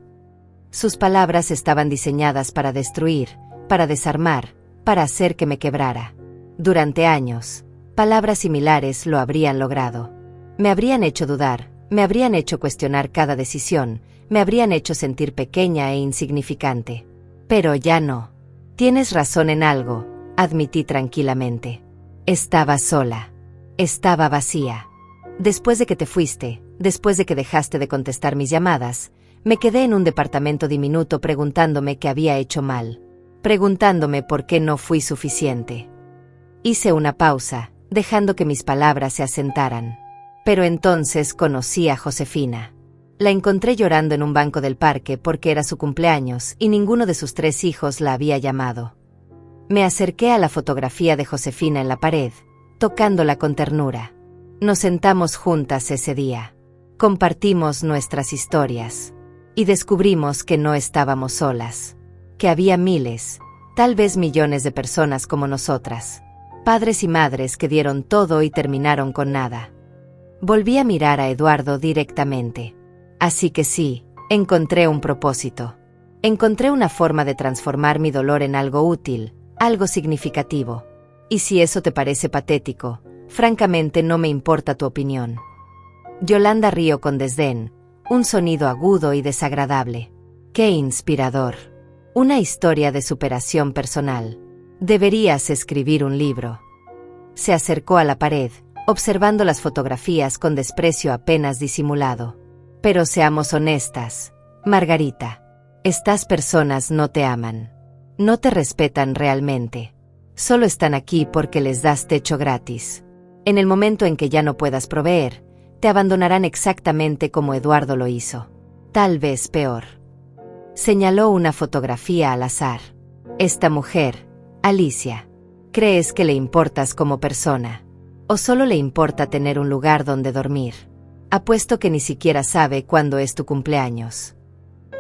Sus palabras estaban diseñadas para destruir, para desarmar, para hacer que me quebrara. Durante años, palabras similares lo habrían logrado. Me habrían hecho dudar, me habrían hecho cuestionar cada decisión, me habrían hecho sentir pequeña e insignificante. Pero ya no. Tienes razón en algo, admití tranquilamente. Estaba sola. Estaba vacía. Después de que te fuiste, después de que dejaste de contestar mis llamadas, me quedé en un departamento diminuto preguntándome qué había hecho mal. Preguntándome por qué no fui suficiente. Hice una pausa, dejando que mis palabras se asentaran. Pero entonces conocí a Josefina. La encontré llorando en un banco del parque porque era su cumpleaños y ninguno de sus 3 hijos la había llamado. Me acerqué a la fotografía de Josefina en la pared, tocándola con ternura. Nos sentamos juntas ese día. Compartimos nuestras historias. Y descubrimos que no estábamos solas. Que había miles, tal vez millones de personas como nosotras. Padres y madres que dieron todo y terminaron con nada. Volví a mirar a Eduardo directamente. Así que sí, encontré un propósito. Encontré una forma de transformar mi dolor en algo útil, algo significativo. Y si eso te parece patético, francamente no me importa tu opinión. Yolanda rió con desdén, un sonido agudo y desagradable. ¡Qué inspirador! Una historia de superación personal. Deberías escribir un libro. Se acercó a la pared, observando las fotografías con desprecio apenas disimulado. Pero seamos honestas, Margarita. Estas personas no te aman. No te respetan realmente. Solo están aquí porque les das techo gratis. En el momento en que ya no puedas proveer, te abandonarán exactamente como Eduardo lo hizo. Tal vez peor. Señaló una fotografía al azar. Esta mujer, Alicia. ¿Crees que le importas como persona? ¿O solo le importa tener un lugar donde dormir? Apuesto que ni siquiera sabe cuándo es tu cumpleaños.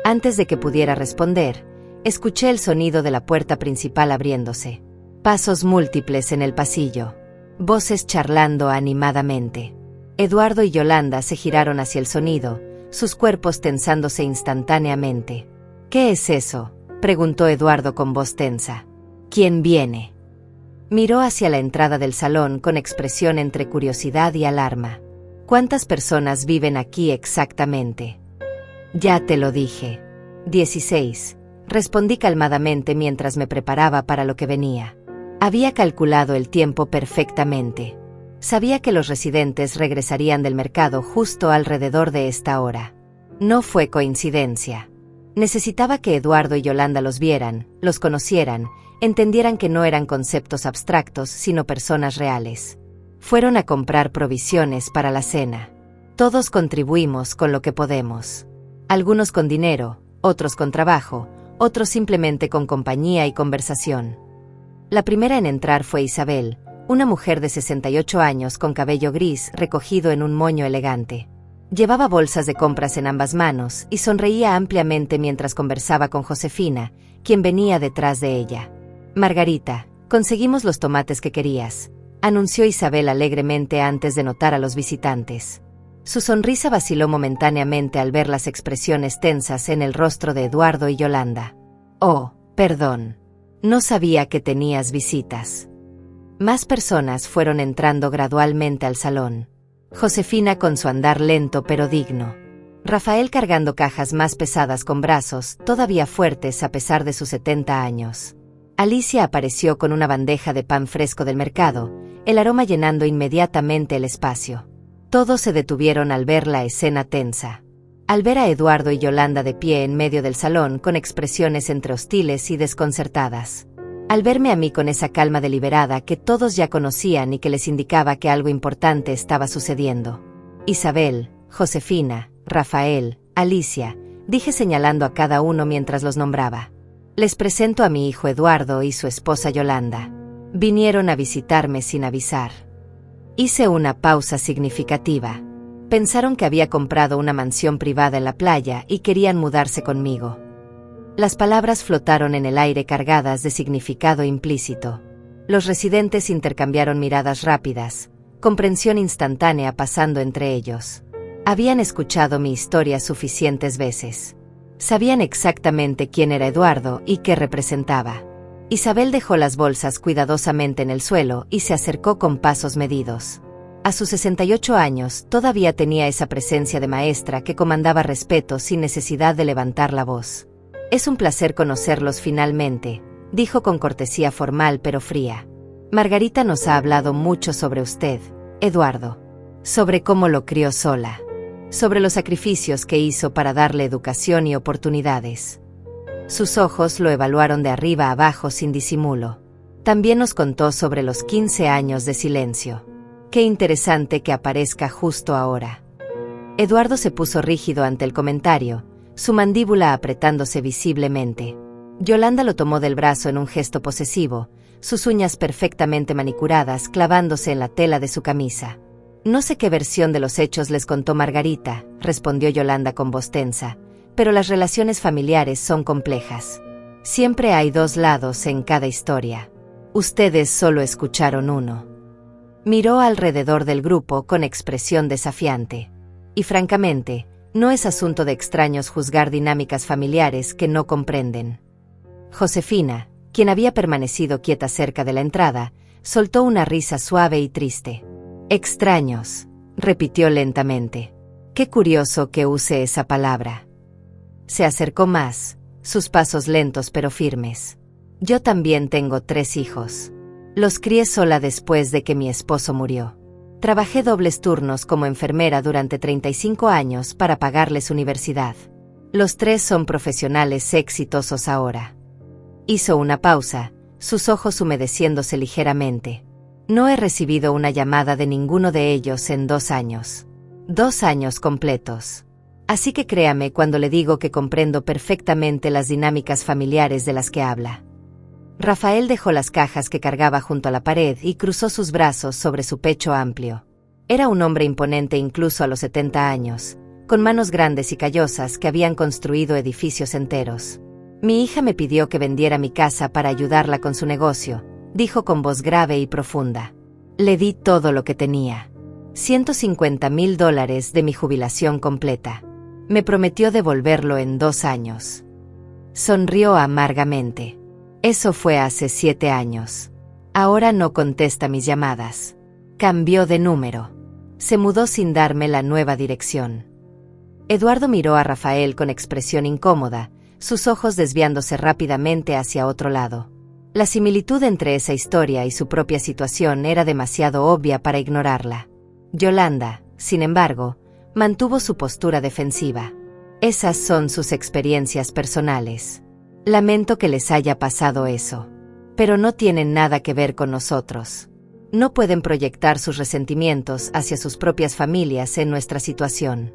Antes de que pudiera responder, escuché el sonido de la puerta principal abriéndose. Pasos múltiples en el pasillo. Voces charlando animadamente. Eduardo y Yolanda se giraron hacia el sonido, sus cuerpos tensándose instantáneamente. ¿Qué es eso?, preguntó Eduardo con voz tensa. ¿Quién viene? Miró hacia la entrada del salón con expresión entre curiosidad y alarma. ¿Cuántas personas viven aquí exactamente? Ya te lo dije. 16. Respondí calmadamente mientras me preparaba para lo que venía. Había calculado el tiempo perfectamente. Sabía que los residentes regresarían del mercado justo alrededor de esta hora. No fue coincidencia. Necesitaba que Eduardo y Yolanda los vieran, los conocieran, entendieran que no eran conceptos abstractos, sino personas reales. Fueron a comprar provisiones para la cena. Todos contribuimos con lo que podemos. Algunos con dinero, otros con trabajo, otros simplemente con compañía y conversación. La primera en entrar fue Isabel, una mujer de 68 años con cabello gris recogido en un moño elegante. Llevaba bolsas de compras en ambas manos y sonreía ampliamente mientras conversaba con Josefina, quien venía detrás de ella. Margarita, conseguimos los tomates que querías, anunció Isabel alegremente antes de notar a los visitantes. Su sonrisa vaciló momentáneamente al ver las expresiones tensas en el rostro de Eduardo y Yolanda. Oh, perdón. No sabía que tenías visitas. Más personas fueron entrando gradualmente al salón. Josefina con su andar lento pero digno. Rafael cargando cajas más pesadas con brazos, todavía fuertes a pesar de sus 70 años. Alicia apareció con una bandeja de pan fresco del mercado, el aroma llenando inmediatamente el espacio. Todos se detuvieron al ver la escena tensa. Al ver a Eduardo y Yolanda de pie en medio del salón con expresiones entre hostiles y desconcertadas. Al verme a mí con esa calma deliberada que todos ya conocían y que les indicaba que algo importante estaba sucediendo. Isabel, Josefina, Rafael, Alicia, dije señalando a cada uno mientras los nombraba. Les presento a mi hijo Eduardo y su esposa Yolanda. Vinieron a visitarme sin avisar. Hice una pausa significativa. Pensaron que había comprado una mansión privada en la playa y querían mudarse conmigo. Las palabras flotaron en el aire cargadas de significado implícito. Los residentes intercambiaron miradas rápidas, comprensión instantánea pasando entre ellos. Habían escuchado mi historia suficientes veces. Sabían exactamente quién era Eduardo y qué representaba. Isabel dejó las bolsas cuidadosamente en el suelo y se acercó con pasos medidos. A sus 68 años todavía tenía esa presencia de maestra que comandaba respeto sin necesidad de levantar la voz. Es un placer conocerlos finalmente, dijo con cortesía formal pero fría. Margarita nos ha hablado mucho sobre usted, Eduardo. Sobre cómo lo crió sola. Sobre los sacrificios que hizo para darle educación y oportunidades. Sus ojos lo evaluaron de arriba a abajo sin disimulo. También nos contó sobre los 15 años de silencio. Qué interesante que aparezca justo ahora. Eduardo se puso rígido ante el comentario, su mandíbula apretándose visiblemente. Yolanda lo tomó del brazo en un gesto posesivo, sus uñas perfectamente manicuradas clavándose en la tela de su camisa. No sé qué versión de los hechos les contó Margarita, respondió Yolanda con voz tensa, pero las relaciones familiares son complejas. Siempre hay dos lados en cada historia. Ustedes solo escucharon uno. Miró alrededor del grupo con expresión desafiante. Y francamente, no es asunto de extraños juzgar dinámicas familiares que no comprenden. Josefina, quien había permanecido quieta cerca de la entrada, soltó una risa suave y triste. Extraños, repitió lentamente. Qué curioso que use esa palabra. Se acercó más, sus pasos lentos pero firmes. Yo también tengo 3 hijos. Los crié sola después de que mi esposo murió. Trabajé dobles turnos como enfermera durante 35 años para pagarles universidad. Los 3 son profesionales exitosos ahora. Hizo una pausa, sus ojos humedeciéndose ligeramente. No he recibido una llamada de ninguno de ellos en 2 años. 2 años completos. Así que créame cuando le digo que comprendo perfectamente las dinámicas familiares de las que habla. Rafael dejó las cajas que cargaba junto a la pared y cruzó sus brazos sobre su pecho amplio. Era un hombre imponente incluso a los 70 años, con manos grandes y callosas que habían construido edificios enteros. Mi hija me pidió que vendiera mi casa para ayudarla con su negocio, dijo con voz grave y profunda. Le di todo lo que tenía. $150,000 de mi jubilación completa. Me prometió devolverlo en 2 años. Sonrió amargamente. Eso fue hace 7 años. Ahora no contesta mis llamadas. Cambió de número. Se mudó sin darme la nueva dirección. Eduardo miró a Rafael con expresión incómoda, sus ojos desviándose rápidamente hacia otro lado. La similitud entre esa historia y su propia situación era demasiado obvia para ignorarla. Yolanda, sin embargo, mantuvo su postura defensiva. Esas son sus experiencias personales. Lamento que les haya pasado eso. Pero no tienen nada que ver con nosotros. No pueden proyectar sus resentimientos hacia sus propias familias en nuestra situación.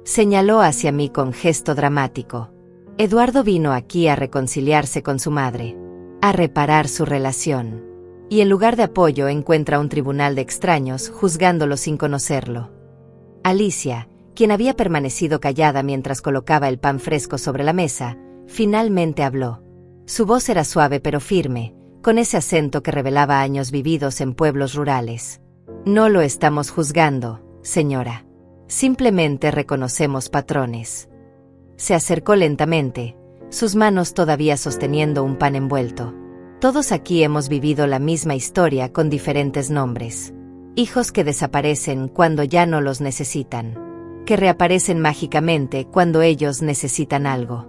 Señaló hacia mí con gesto dramático. Eduardo vino aquí a reconciliarse con su madre, a reparar su relación. Y en lugar de apoyo encuentra un tribunal de extraños juzgándolo sin conocerlo. Alicia, quien había permanecido callada mientras colocaba el pan fresco sobre la mesa, finalmente habló. Su voz era suave pero firme, con ese acento que revelaba años vividos en pueblos rurales. No lo estamos juzgando, señora. Simplemente reconocemos patrones. Se acercó lentamente, sus manos todavía sosteniendo un pan envuelto. Todos aquí hemos vivido la misma historia con diferentes nombres. Hijos que desaparecen cuando ya no los necesitan. Que reaparecen mágicamente cuando ellos necesitan algo.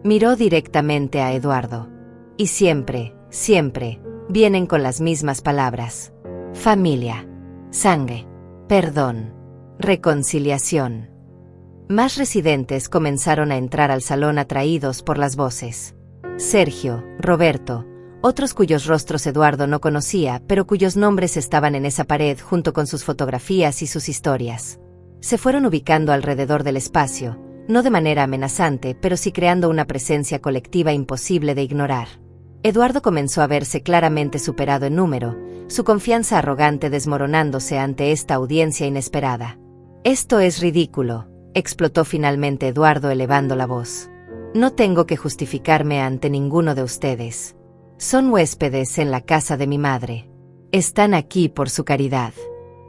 Miró directamente a Eduardo. Y siempre, vienen con las mismas palabras. Familia, sangre, perdón, reconciliación. Más residentes comenzaron a entrar al salón atraídos por las voces. Sergio, Roberto, otros cuyos rostros Eduardo no conocía, pero cuyos nombres estaban en esa pared junto con sus fotografías y sus historias. Se fueron ubicando alrededor del espacio, no de manera amenazante, pero sí creando una presencia colectiva imposible de ignorar. Eduardo comenzó a verse claramente superado en número, su confianza arrogante desmoronándose ante esta audiencia inesperada. «Esto es ridículo», explotó finalmente Eduardo elevando la voz. «No tengo que justificarme ante ninguno de ustedes. Son huéspedes en la casa de mi madre. Están aquí por su caridad.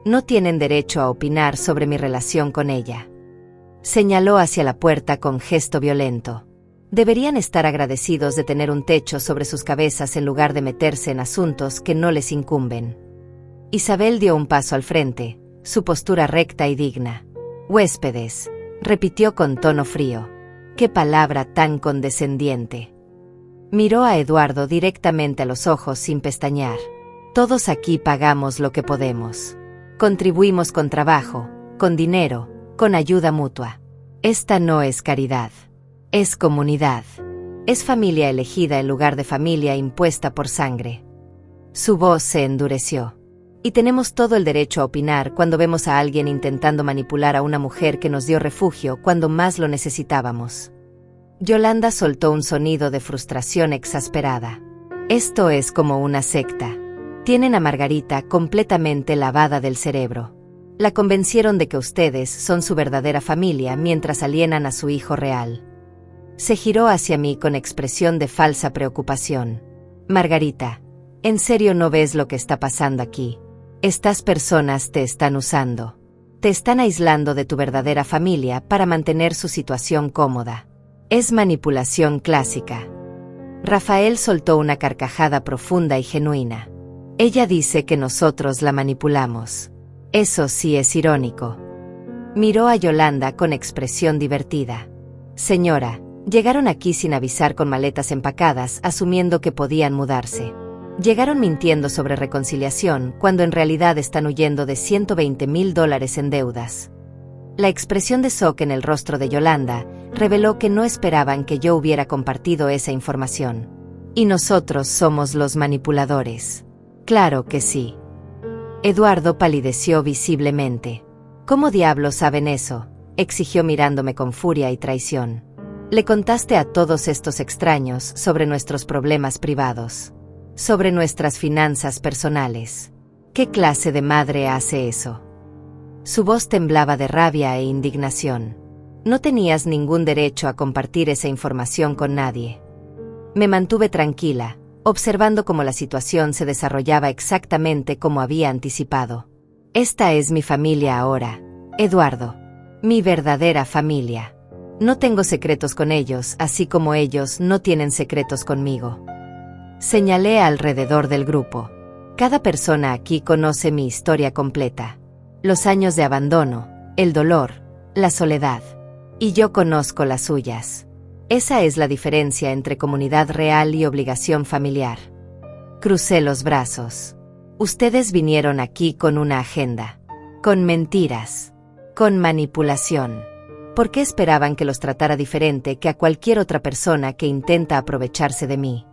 No tienen derecho a opinar sobre mi relación con ella». Señaló hacia la puerta con gesto violento. Deberían estar agradecidos de tener un techo sobre sus cabezas en lugar de meterse en asuntos que no les incumben. Isabel dio un paso al frente, su postura recta y digna. «Huéspedes», repitió con tono frío. «Qué palabra tan condescendiente». Miró a Eduardo directamente a los ojos sin pestañear. «Todos aquí pagamos lo que podemos. Contribuimos con trabajo, con dinero, con ayuda mutua. Esta no es caridad. Es comunidad. Es familia elegida en lugar de familia impuesta por sangre». Su voz se endureció. «Y tenemos todo el derecho a opinar cuando vemos a alguien intentando manipular a una mujer que nos dio refugio cuando más lo necesitábamos». Yolanda soltó un sonido de frustración exasperada. «Esto es como una secta. Tienen a Margarita completamente lavada del cerebro. La convencieron de que ustedes son su verdadera familia mientras alienan a su hijo real». Se giró hacia mí con expresión de falsa preocupación. «Margarita, ¿en serio no ves lo que está pasando aquí? Estas personas te están usando. Te están aislando de tu verdadera familia para mantener su situación cómoda. Es manipulación clásica». Rafael soltó una carcajada profunda y genuina. Ella dice que nosotros la manipulamos. Eso sí es irónico. Miró a Yolanda con expresión divertida. Señora, llegaron aquí sin avisar con maletas empacadas, asumiendo que podían mudarse. Llegaron mintiendo sobre reconciliación, cuando en realidad están huyendo de $120,000 en deudas. La expresión de shock en el rostro de Yolanda reveló que no esperaban que yo hubiera compartido esa información. Y nosotros somos los manipuladores. Claro que sí. Eduardo palideció visiblemente. ¿Cómo diablos saben eso?, exigió mirándome con furia y traición. Le contaste a todos estos extraños sobre nuestros problemas privados, sobre nuestras finanzas personales. ¿Qué clase de madre hace eso? Su voz temblaba de rabia e indignación. No tenías ningún derecho a compartir esa información con nadie. Me mantuve tranquila, observando cómo la situación se desarrollaba exactamente como había anticipado. Esta es mi familia ahora, Eduardo. Mi verdadera familia. No tengo secretos con ellos, así como ellos no tienen secretos conmigo. Señalé alrededor del grupo. Cada persona aquí conoce mi historia completa. Los años de abandono, el dolor, la soledad. Y yo conozco las suyas. Esa es la diferencia entre comunidad real y obligación familiar. Crucé los brazos. Ustedes vinieron aquí con una agenda. Con mentiras. Con manipulación. ¿Por qué esperaban que los tratara diferente que a cualquier otra persona que intenta aprovecharse de mí?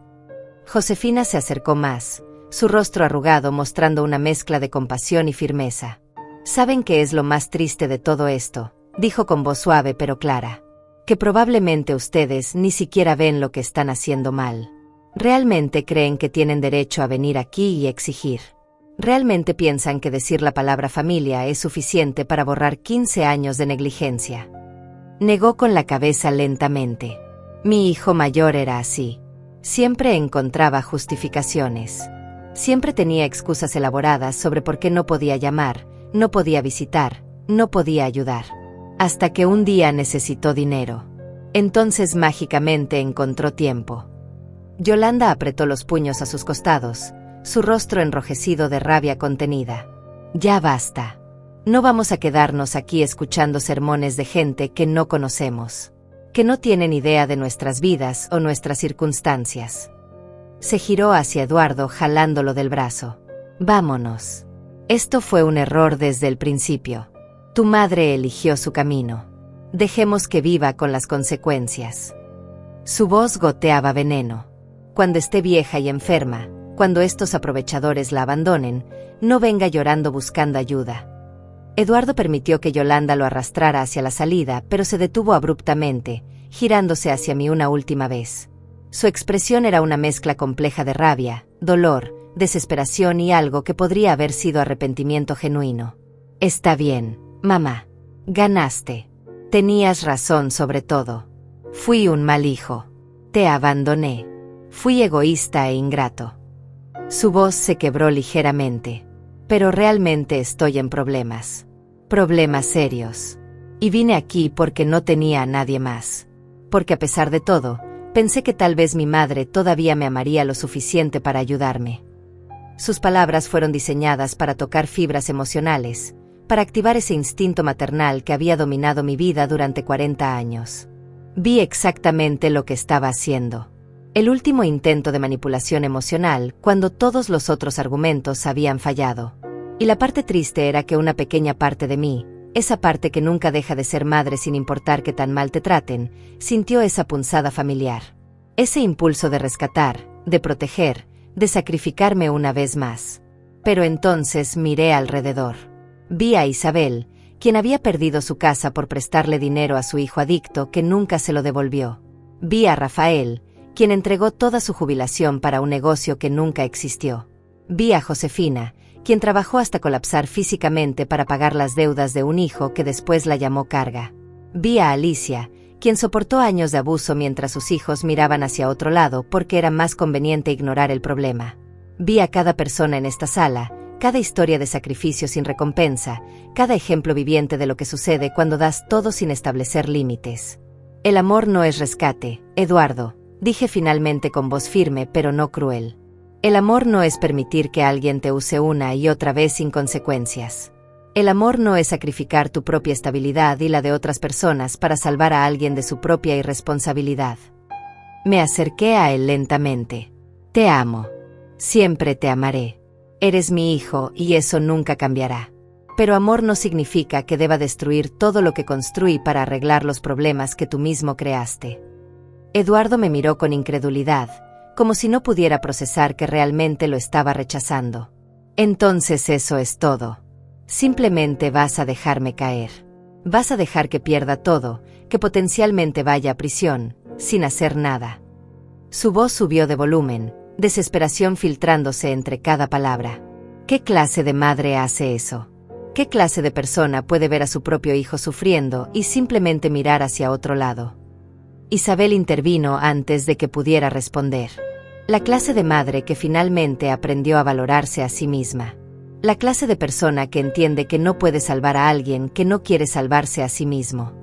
Josefina se acercó más, su rostro arrugado mostrando una mezcla de compasión y firmeza. ¿Saben qué es lo más triste de todo esto?, dijo con voz suave pero clara. Que probablemente ustedes ni siquiera ven lo que están haciendo mal. Realmente creen que tienen derecho a venir aquí y exigir. Realmente piensan que decir la palabra familia es suficiente para borrar 15 años de negligencia. Negó con la cabeza lentamente. Mi hijo mayor era así. Siempre encontraba justificaciones. Siempre tenía excusas elaboradas sobre por qué no podía llamar, no podía visitar, no podía ayudar. Hasta que un día necesitó dinero. Entonces mágicamente encontró tiempo. Yolanda apretó los puños a sus costados, su rostro enrojecido de rabia contenida. Ya basta. No vamos a quedarnos aquí escuchando sermones de gente que no conocemos, que no tienen idea de nuestras vidas o nuestras circunstancias. Se giró hacia Eduardo jalándolo del brazo. Vámonos. Esto fue un error desde el principio. Tu madre eligió su camino. Dejemos que viva con las consecuencias. Su voz goteaba veneno. Cuando esté vieja y enferma, cuando estos aprovechadores la abandonen, no venga llorando buscando ayuda. Eduardo permitió que Yolanda lo arrastrara hacia la salida, pero se detuvo abruptamente, girándose hacia mí una última vez. Su expresión era una mezcla compleja de rabia, dolor, desesperación y algo que podría haber sido arrepentimiento genuino. Está bien, mamá. Ganaste. Tenías razón sobre todo. Fui un mal hijo. Te abandoné. Fui egoísta e ingrato. Su voz se quebró ligeramente. Pero realmente estoy en problemas. Problemas serios. Y vine aquí porque no tenía a nadie más. Porque a pesar de todo, pensé que tal vez mi madre todavía me amaría lo suficiente para ayudarme. Sus palabras fueron diseñadas para tocar fibras emocionales, para activar ese instinto maternal que había dominado mi vida durante 40 años. Vi exactamente lo que estaba haciendo. El último intento de manipulación emocional cuando todos los otros argumentos habían fallado. Y la parte triste era que una pequeña parte de mí, esa parte que nunca deja de ser madre sin importar que tan mal te traten, sintió esa punzada familiar. Ese impulso de rescatar, de proteger, de sacrificarme una vez más. Pero entonces miré alrededor. Vi a Isabel, quien había perdido su casa por prestarle dinero a su hijo adicto que nunca se lo devolvió. Vi a Rafael, quien entregó toda su jubilación para un negocio que nunca existió. Vi a Josefina, quien trabajó hasta colapsar físicamente para pagar las deudas de un hijo que después la llamó carga. Vi a Alicia, quien soportó años de abuso mientras sus hijos miraban hacia otro lado porque era más conveniente ignorar el problema. Vi a cada persona en esta sala, cada historia de sacrificio sin recompensa, cada ejemplo viviente de lo que sucede cuando das todo sin establecer límites. El amor no es rescate, Eduardo, dije finalmente con voz firme pero no cruel. El amor no es permitir que alguien te use una y otra vez sin consecuencias. El amor no es sacrificar tu propia estabilidad y la de otras personas para salvar a alguien de su propia irresponsabilidad. Me acerqué a él lentamente. Te amo. Siempre te amaré. Eres mi hijo y eso nunca cambiará. Pero amor no significa que deba destruir todo lo que construí para arreglar los problemas que tú mismo creaste. Eduardo me miró con incredulidad, como si no pudiera procesar que realmente lo estaba rechazando. Entonces eso es todo. Simplemente vas a dejarme caer. Vas a dejar que pierda todo, que potencialmente vaya a prisión, sin hacer nada. Su voz subió de volumen, desesperación filtrándose entre cada palabra. ¿Qué clase de madre hace eso? ¿Qué clase de persona puede ver a su propio hijo sufriendo y simplemente mirar hacia otro lado? Isabel intervino antes de que pudiera responder. La clase de madre que finalmente aprendió a valorarse a sí misma. La clase de persona que entiende que no puede salvar a alguien que no quiere salvarse a sí mismo.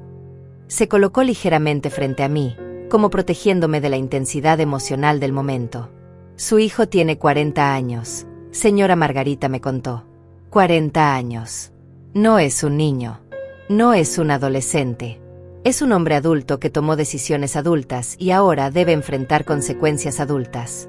Se colocó ligeramente frente a mí, como protegiéndome de la intensidad emocional del momento. Su hijo tiene 40 años, señora Margarita me contó. 40 años. No es un niño. No es un adolescente. Es un hombre adulto que tomó decisiones adultas y ahora debe enfrentar consecuencias adultas.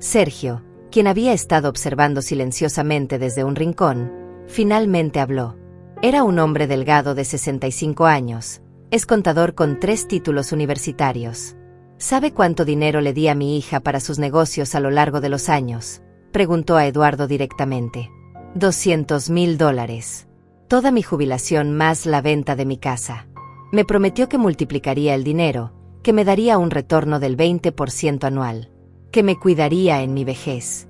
Sergio, quien había estado observando silenciosamente desde un rincón, finalmente habló. Era un hombre delgado de 65 años, es contador con 3 títulos universitarios. ¿Sabe cuánto dinero le di a mi hija para sus negocios a lo largo de los años?, preguntó a Eduardo directamente. $200,000. Toda mi jubilación más la venta de mi casa. Me prometió que multiplicaría el dinero, que me daría un retorno del 20% anual, que me cuidaría en mi vejez.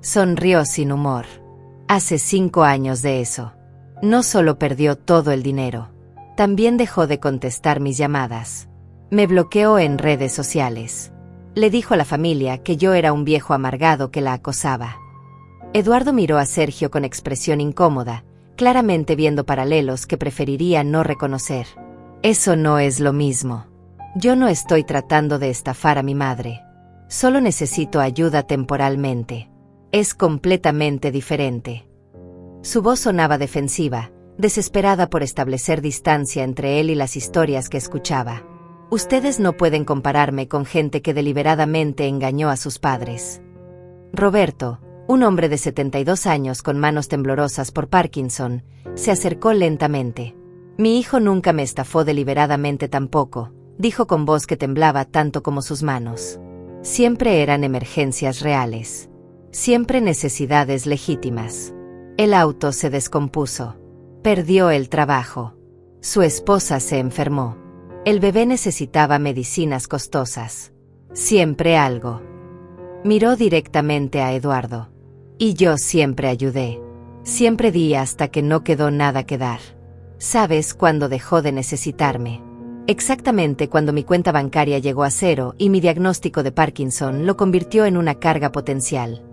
Sonrió sin humor. Hace 5 años de eso. No solo perdió todo el dinero, también dejó de contestar mis llamadas. Me bloqueó en redes sociales. Le dijo a la familia que yo era un viejo amargado que la acosaba. Eduardo miró a Sergio con expresión incómoda, claramente viendo paralelos que preferiría no reconocer. Eso no es lo mismo. Yo no estoy tratando de estafar a mi madre. Solo necesito ayuda temporalmente. Es completamente diferente. Su voz sonaba defensiva, desesperada por establecer distancia entre él y las historias que escuchaba. Ustedes no pueden compararme con gente que deliberadamente engañó a sus padres. Roberto, un hombre de 72 años con manos temblorosas por Parkinson, se acercó lentamente. Mi hijo nunca me estafó deliberadamente tampoco, dijo con voz que temblaba tanto como sus manos. Siempre eran emergencias reales. Siempre necesidades legítimas. El auto se descompuso. Perdió el trabajo. Su esposa se enfermó. El bebé necesitaba medicinas costosas. Siempre algo. Miró directamente a Eduardo. Y yo siempre ayudé. Siempre di hasta que no quedó nada que dar. ¿Sabes cuándo dejó de necesitarme? Exactamente cuando mi cuenta bancaria llegó a 0 y mi diagnóstico de Parkinson lo convirtió en una carga potencial.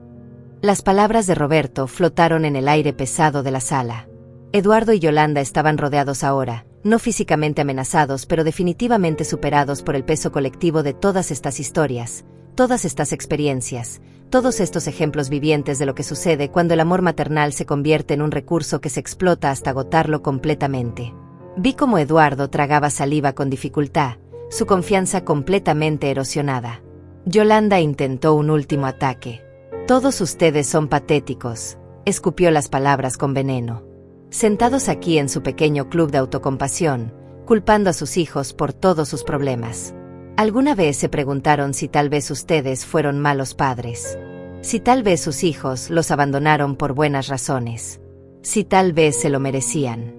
Las palabras de Roberto flotaron en el aire pesado de la sala. Eduardo y Yolanda estaban rodeados ahora, no físicamente amenazados, pero definitivamente superados por el peso colectivo de todas estas historias, todas estas experiencias, todos estos ejemplos vivientes de lo que sucede cuando el amor maternal se convierte en un recurso que se explota hasta agotarlo completamente. Vi cómo Eduardo tragaba saliva con dificultad, su confianza completamente erosionada. Yolanda intentó un último ataque. Todos ustedes son patéticos, escupió las palabras con veneno. Sentados aquí en su pequeño club de autocompasión, culpando a sus hijos por todos sus problemas. ¿Alguna vez se preguntaron si tal vez ustedes fueron malos padres? Si tal vez sus hijos los abandonaron por buenas razones. Si tal vez se lo merecían.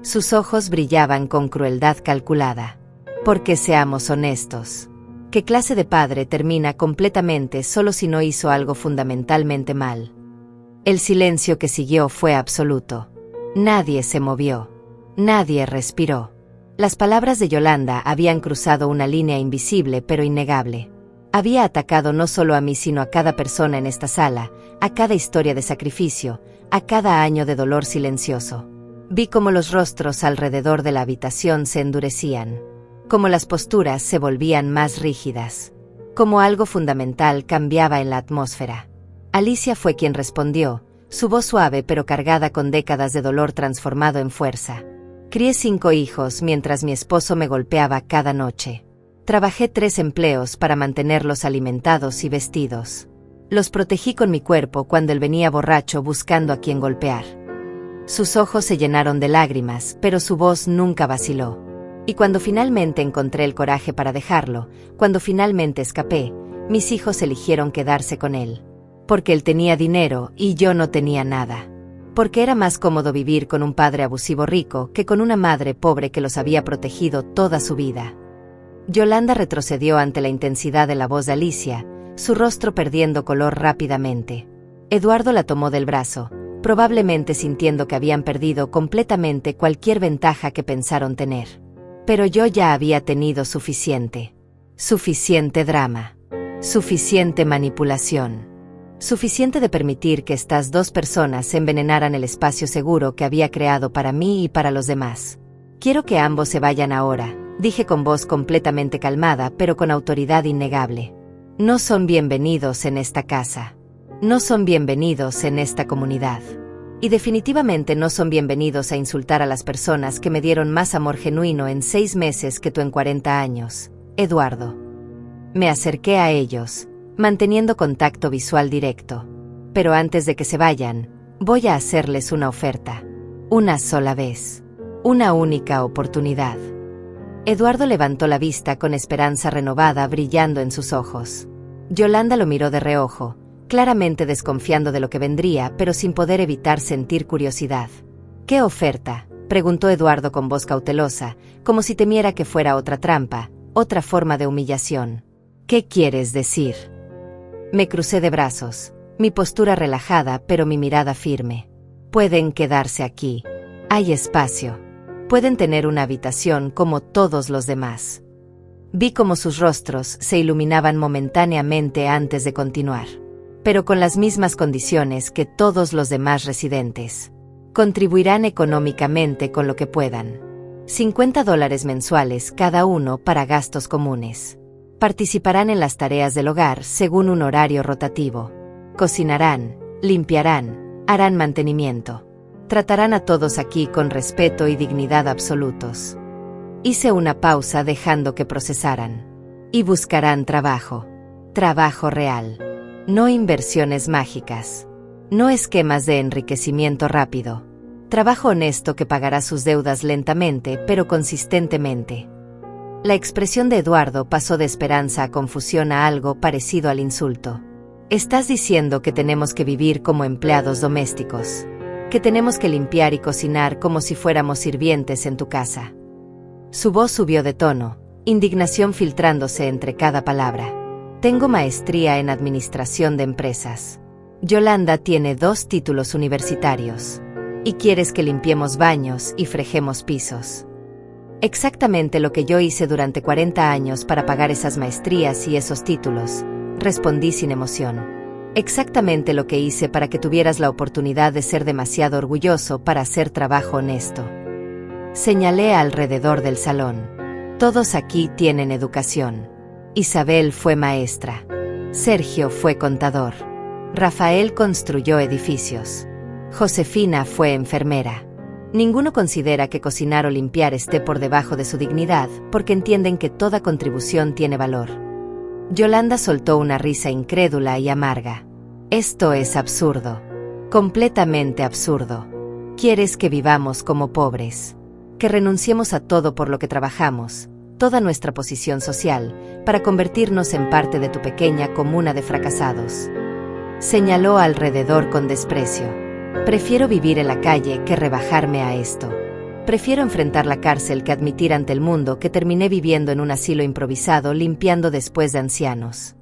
Sus ojos brillaban con crueldad calculada. Porque seamos honestos. ¿Qué clase de padre termina completamente solo si no hizo algo fundamentalmente mal? El silencio que siguió fue absoluto. Nadie se movió. Nadie respiró. Las palabras de Yolanda habían cruzado una línea invisible pero innegable. Había atacado no solo a mí sino a cada persona en esta sala, a cada historia de sacrificio, a cada año de dolor silencioso. Vi cómo los rostros alrededor de la habitación se endurecían, cómo las posturas se volvían más rígidas, Como algo fundamental cambiaba en la atmósfera. Alicia fue quien respondió, su voz suave pero cargada con décadas de dolor transformado en fuerza. Crié 5 hijos mientras mi esposo me golpeaba cada noche. Trabajé 3 empleos para mantenerlos alimentados y vestidos. Los protegí con mi cuerpo cuando él venía borracho buscando a quien golpear. Sus ojos se llenaron de lágrimas, pero su voz nunca vaciló. Y cuando finalmente encontré el coraje para dejarlo, cuando finalmente escapé, mis hijos eligieron quedarse con él. Porque él tenía dinero y yo no tenía nada. Porque era más cómodo vivir con un padre abusivo rico que con una madre pobre que los había protegido toda su vida. Yolanda retrocedió ante la intensidad de la voz de Alicia, su rostro perdiendo color rápidamente. Eduardo la tomó del brazo, probablemente sintiendo que habían perdido completamente cualquier ventaja que pensaron tener. Pero yo ya había tenido suficiente. Suficiente drama. Suficiente manipulación. Suficiente de permitir que estas 2 personas envenenaran el espacio seguro que había creado para mí y para los demás. Quiero que ambos se vayan ahora, dije con voz completamente calmada pero con autoridad innegable. No son bienvenidos en esta casa. No son bienvenidos en esta comunidad. Y definitivamente no son bienvenidos a insultar a las personas que me dieron más amor genuino en 6 meses que tú en 40 años, Eduardo. Me acerqué a ellos, manteniendo contacto visual directo. Pero antes de que se vayan, voy a hacerles una oferta. Una sola vez. Una única oportunidad. Eduardo levantó la vista con esperanza renovada brillando en sus ojos. Yolanda lo miró de reojo, claramente desconfiando de lo que vendría, pero sin poder evitar sentir curiosidad. ¿Qué oferta?, preguntó Eduardo con voz cautelosa, como si temiera que fuera otra trampa, otra forma de humillación. ¿Qué quieres decir? Me crucé de brazos, mi postura relajada pero mi mirada firme. Pueden quedarse aquí. Hay espacio. Pueden tener una habitación como todos los demás. Vi cómo sus rostros se iluminaban momentáneamente antes de continuar. Pero con las mismas condiciones que todos los demás residentes. Contribuirán económicamente con lo que puedan. $50 mensuales cada uno para gastos comunes. Participarán en las tareas del hogar según un horario rotativo. Cocinarán, limpiarán, harán mantenimiento. Tratarán a todos aquí con respeto y dignidad absolutos. Hice una pausa dejando que procesaran. Y buscarán trabajo. Trabajo real. No inversiones mágicas. No esquemas de enriquecimiento rápido. Trabajo honesto que pagará sus deudas lentamente pero consistentemente. La expresión de Eduardo pasó de esperanza a confusión a algo parecido al insulto. ¿Estás diciendo que tenemos que vivir como empleados domésticos? ¿Que tenemos que limpiar y cocinar como si fuéramos sirvientes en tu casa? Su voz subió de tono, indignación filtrándose entre cada palabra. Tengo maestría en administración de empresas. Yolanda tiene 2 títulos universitarios. Y quieres que limpiemos baños y fregemos pisos. Exactamente lo que yo hice durante 40 años para pagar esas maestrías y esos títulos, respondí sin emoción. Exactamente lo que hice para que tuvieras la oportunidad de ser demasiado orgulloso para hacer trabajo honesto. Señalé alrededor del salón. Todos aquí tienen educación. Isabel fue maestra. Sergio fue contador. Rafael construyó edificios. Josefina fue enfermera. Ninguno considera que cocinar o limpiar esté por debajo de su dignidad, porque entienden que toda contribución tiene valor. Yolanda soltó una risa incrédula y amarga. Esto es absurdo. Completamente absurdo. ¿Quieres que vivamos como pobres? Que renunciemos a todo por lo que trabajamos, toda nuestra posición social, para convertirnos en parte de tu pequeña comuna de fracasados. Señaló alrededor con desprecio. Prefiero vivir en la calle que rebajarme a esto. Prefiero enfrentar la cárcel que admitir ante el mundo que terminé viviendo en un asilo improvisado limpiando después de ancianos.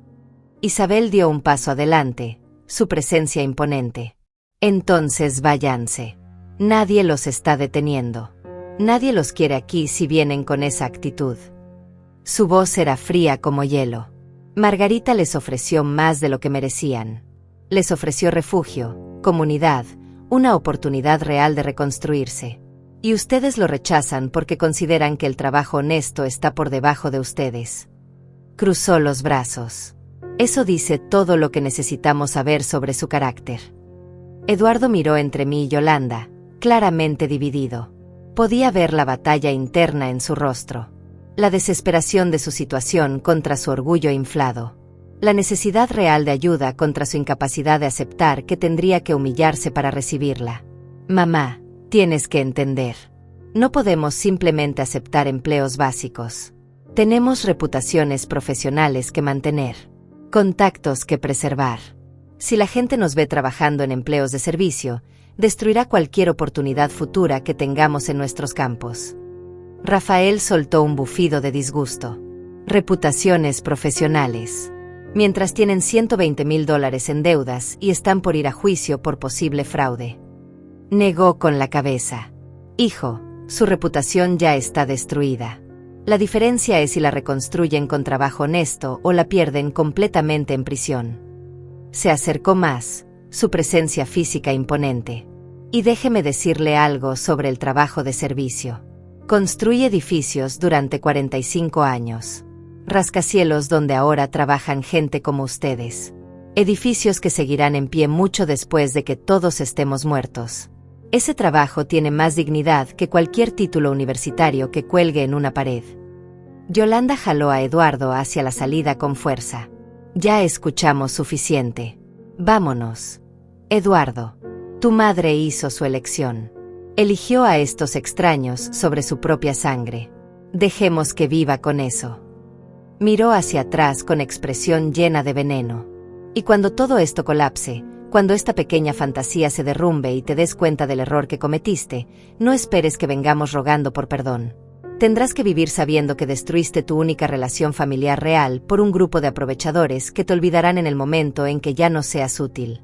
Isabel dio un paso adelante, su presencia imponente. Entonces váyanse. Nadie los está deteniendo. Nadie los quiere aquí si vienen con esa actitud. Su voz era fría como hielo. Margarita les ofreció más de lo que merecían. Les ofreció refugio, comunidad, una oportunidad real de reconstruirse. Y ustedes lo rechazan porque consideran que el trabajo honesto está por debajo de ustedes. Cruzó los brazos. Eso dice todo lo que necesitamos saber sobre su carácter. Eduardo miró entre mí y Yolanda, claramente dividido. Podía ver la batalla interna en su rostro. La desesperación de su situación contra su orgullo inflado. La necesidad real de ayuda contra su incapacidad de aceptar que tendría que humillarse para recibirla. Mamá, tienes que entender. No podemos simplemente aceptar empleos básicos. Tenemos reputaciones profesionales que mantener. Contactos que preservar. Si la gente nos ve trabajando en empleos de servicio, destruirá cualquier oportunidad futura que tengamos en nuestros campos. Rafael soltó un bufido de disgusto. Reputaciones profesionales. Mientras tienen $120,000 en deudas y están por ir a juicio por posible fraude. Negó con la cabeza. Hijo, su reputación ya está destruida. La diferencia es si la reconstruyen con trabajo honesto o la pierden completamente en prisión. Se acercó más, su presencia física imponente. Y déjeme decirle algo sobre el trabajo de servicio. Construí edificios durante 45 años. Rascacielos donde ahora trabajan gente como ustedes. Edificios que seguirán en pie mucho después de que todos estemos muertos. Ese trabajo tiene más dignidad que cualquier título universitario que cuelgue en una pared. Yolanda jaló a Eduardo hacia la salida con fuerza. Ya escuchamos suficiente. Vámonos. Eduardo, tu madre hizo su elección. Eligió a estos extraños sobre su propia sangre. Dejemos que viva con eso. Miró hacia atrás con expresión llena de veneno. Y cuando todo esto colapse, cuando esta pequeña fantasía se derrumbe y te des cuenta del error que cometiste, no esperes que vengamos rogando por perdón. Tendrás que vivir sabiendo que destruiste tu única relación familiar real por un grupo de aprovechadores que te olvidarán en el momento en que ya no seas útil.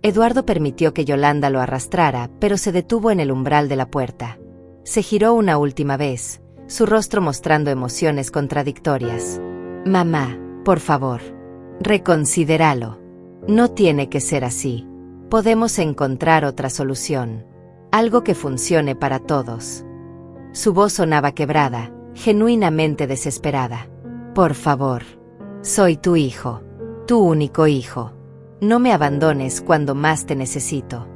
Eduardo permitió que Yolanda lo arrastrara, pero se detuvo en el umbral de la puerta. Se giró una última vez, su rostro mostrando emociones contradictorias. Mamá, por favor, reconsidéralo. No tiene que ser así. Podemos encontrar otra solución. Algo que funcione para todos. Su voz sonaba quebrada, genuinamente desesperada. Por favor. Soy tu hijo. Tu único hijo. No me abandones cuando más te necesito.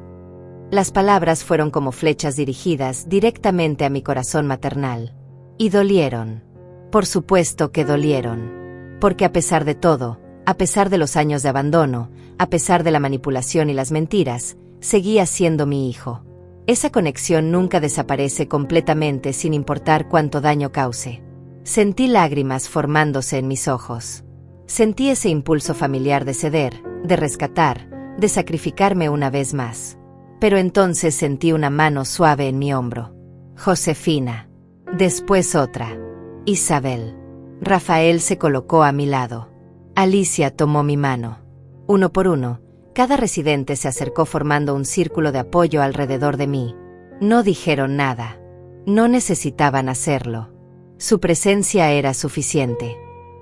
Las palabras fueron como flechas dirigidas directamente a mi corazón maternal. Y dolieron. Por supuesto que dolieron. Porque a pesar de todo, a pesar de los años de abandono, a pesar de la manipulación y las mentiras, seguía siendo mi hijo. Esa conexión nunca desaparece completamente sin importar cuánto daño cause. Sentí lágrimas formándose en mis ojos. Sentí ese impulso familiar de ceder, de rescatar, de sacrificarme una vez más. Pero entonces sentí una mano suave en mi hombro. Josefina. Después otra. Isabel. Rafael se colocó a mi lado. Alicia tomó mi mano. Uno por uno, cada residente se acercó formando un círculo de apoyo alrededor de mí. No dijeron nada. No necesitaban hacerlo. Su presencia era suficiente.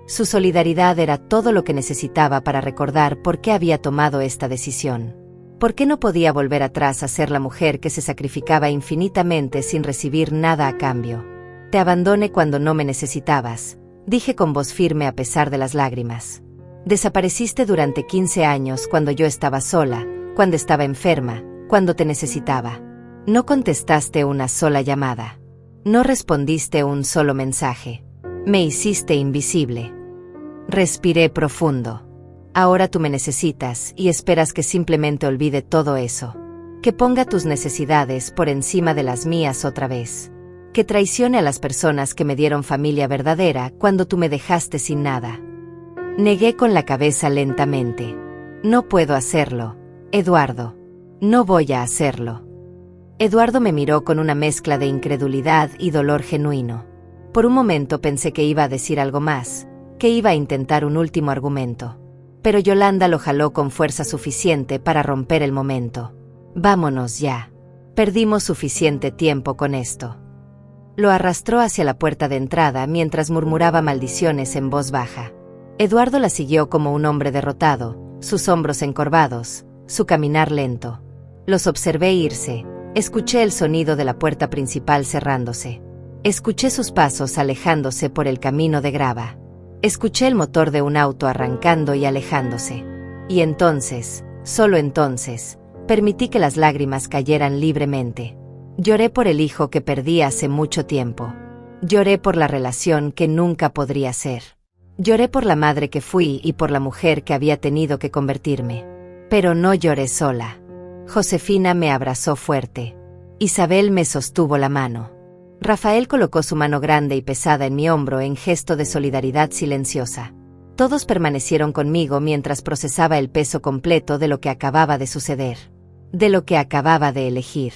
Su solidaridad era todo lo que necesitaba para recordar por qué había tomado esta decisión. ¿Por qué no podía volver atrás a ser la mujer que se sacrificaba infinitamente sin recibir nada a cambio? Te abandoné cuando no me necesitabas, dije con voz firme a pesar de las lágrimas. Desapareciste durante 15 años cuando yo estaba sola, cuando estaba enferma, cuando te necesitaba. No contestaste una sola llamada. No respondiste un solo mensaje. Me hiciste invisible. Respiré profundo. Ahora tú me necesitas y esperas que simplemente olvide todo eso. Que ponga tus necesidades por encima de las mías otra vez. Que traicione a las personas que me dieron familia verdadera cuando tú me dejaste sin nada. Negué con la cabeza lentamente. No puedo hacerlo, Eduardo. No voy a hacerlo. Eduardo me miró con una mezcla de incredulidad y dolor genuino. Por un momento pensé que iba a decir algo más, que iba a intentar un último argumento. Pero Yolanda lo jaló con fuerza suficiente para romper el momento. Vámonos ya. Perdimos suficiente tiempo con esto. Lo arrastró hacia la puerta de entrada mientras murmuraba maldiciones en voz baja. Eduardo la siguió como un hombre derrotado, sus hombros encorvados, su caminar lento. Los observé irse, escuché el sonido de la puerta principal cerrándose. Escuché sus pasos alejándose por el camino de grava. Escuché el motor de un auto arrancando y alejándose. Y entonces, solo entonces, permití que las lágrimas cayeran libremente. Lloré por el hijo que perdí hace mucho tiempo. Lloré por la relación que nunca podría ser. Lloré por la madre que fui y por la mujer que había tenido que convertirme. Pero no lloré sola. Josefina me abrazó fuerte. Isabel me sostuvo la mano. Rafael colocó su mano grande y pesada en mi hombro en gesto de solidaridad silenciosa. Todos permanecieron conmigo mientras procesaba el peso completo de lo que acababa de suceder. De lo que acababa de elegir.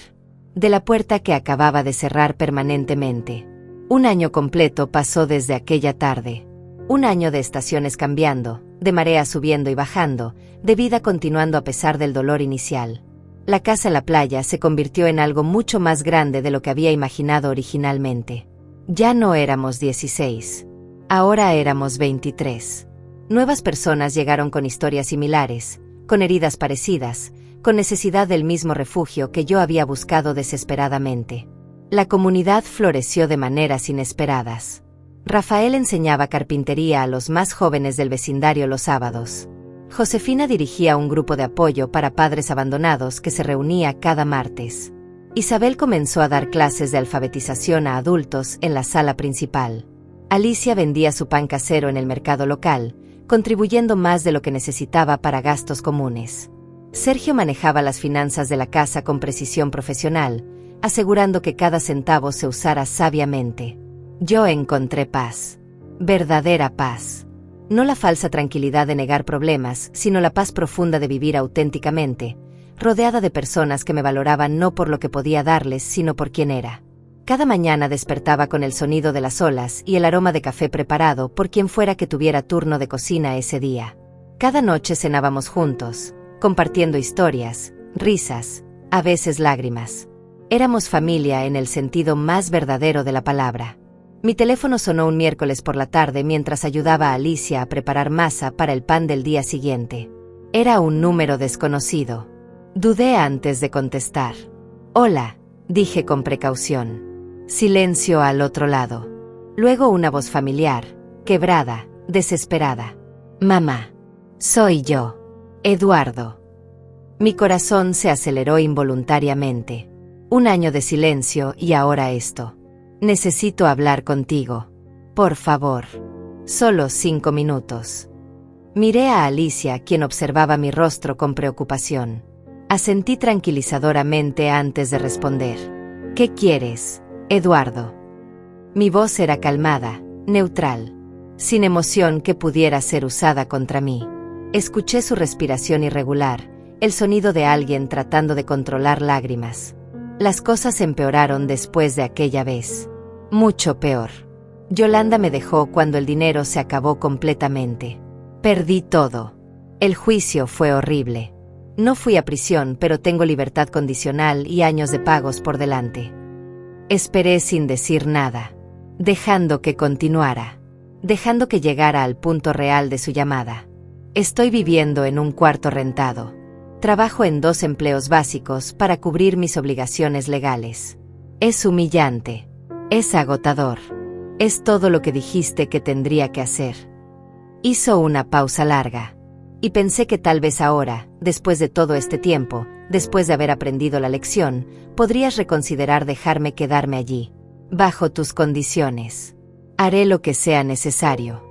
De la puerta que acababa de cerrar permanentemente. Un año completo pasó desde aquella tarde. Un año de estaciones cambiando, de marea subiendo y bajando, de vida continuando a pesar del dolor inicial. La casa en la playa se convirtió en algo mucho más grande de lo que había imaginado originalmente. Ya no éramos 16. Ahora éramos 23. Nuevas personas llegaron con historias similares, con heridas parecidas, con necesidad del mismo refugio que yo había buscado desesperadamente. La comunidad floreció de maneras inesperadas. Rafael enseñaba carpintería a los más jóvenes del vecindario los sábados. Josefina dirigía un grupo de apoyo para padres abandonados que se reunía cada martes. Isabel comenzó a dar clases de alfabetización a adultos en la sala principal. Alicia vendía su pan casero en el mercado local, contribuyendo más de lo que necesitaba para gastos comunes. Sergio manejaba las finanzas de la casa con precisión profesional, asegurando que cada centavo se usara sabiamente. Yo encontré paz. Verdadera paz. No la falsa tranquilidad de negar problemas, sino la paz profunda de vivir auténticamente, rodeada de personas que me valoraban no por lo que podía darles, sino por quién era. Cada mañana despertaba con el sonido de las olas y el aroma de café preparado por quien fuera que tuviera turno de cocina ese día. Cada noche cenábamos juntos, compartiendo historias, risas, a veces lágrimas. Éramos familia en el sentido más verdadero de la palabra. Mi teléfono sonó un miércoles por la tarde mientras ayudaba a Alicia a preparar masa para el pan del día siguiente. Era un número desconocido. Dudé antes de contestar. «Hola», dije con precaución. Silencio al otro lado. Luego una voz familiar, quebrada, desesperada. «Mamá. Soy yo. Eduardo». Mi corazón se aceleró involuntariamente. Un año de silencio y ahora esto. «Necesito hablar contigo. Por favor. Solo 5 minutos». Miré a Alicia, quien observaba mi rostro con preocupación. Asentí tranquilizadoramente antes de responder. «¿Qué quieres, Eduardo?» Mi voz era calmada, neutral, sin emoción que pudiera ser usada contra mí. Escuché su respiración irregular, el sonido de alguien tratando de controlar lágrimas. Las cosas empeoraron después de aquella vez. Mucho peor. Yolanda me dejó cuando el dinero se acabó completamente. Perdí todo. El juicio fue horrible. No fui a prisión, pero tengo libertad condicional y años de pagos por delante. Esperé sin decir nada, dejando que continuara, dejando que llegara al punto real de su llamada. Estoy viviendo en un cuarto rentado. Trabajo en 2 empleos básicos para cubrir mis obligaciones legales. Es humillante. Es agotador. Es todo lo que dijiste que tendría que hacer. Hizo una pausa larga. Y pensé que tal vez ahora, después de todo este tiempo, después de haber aprendido la lección, podrías reconsiderar dejarme quedarme allí. Bajo tus condiciones. Haré lo que sea necesario.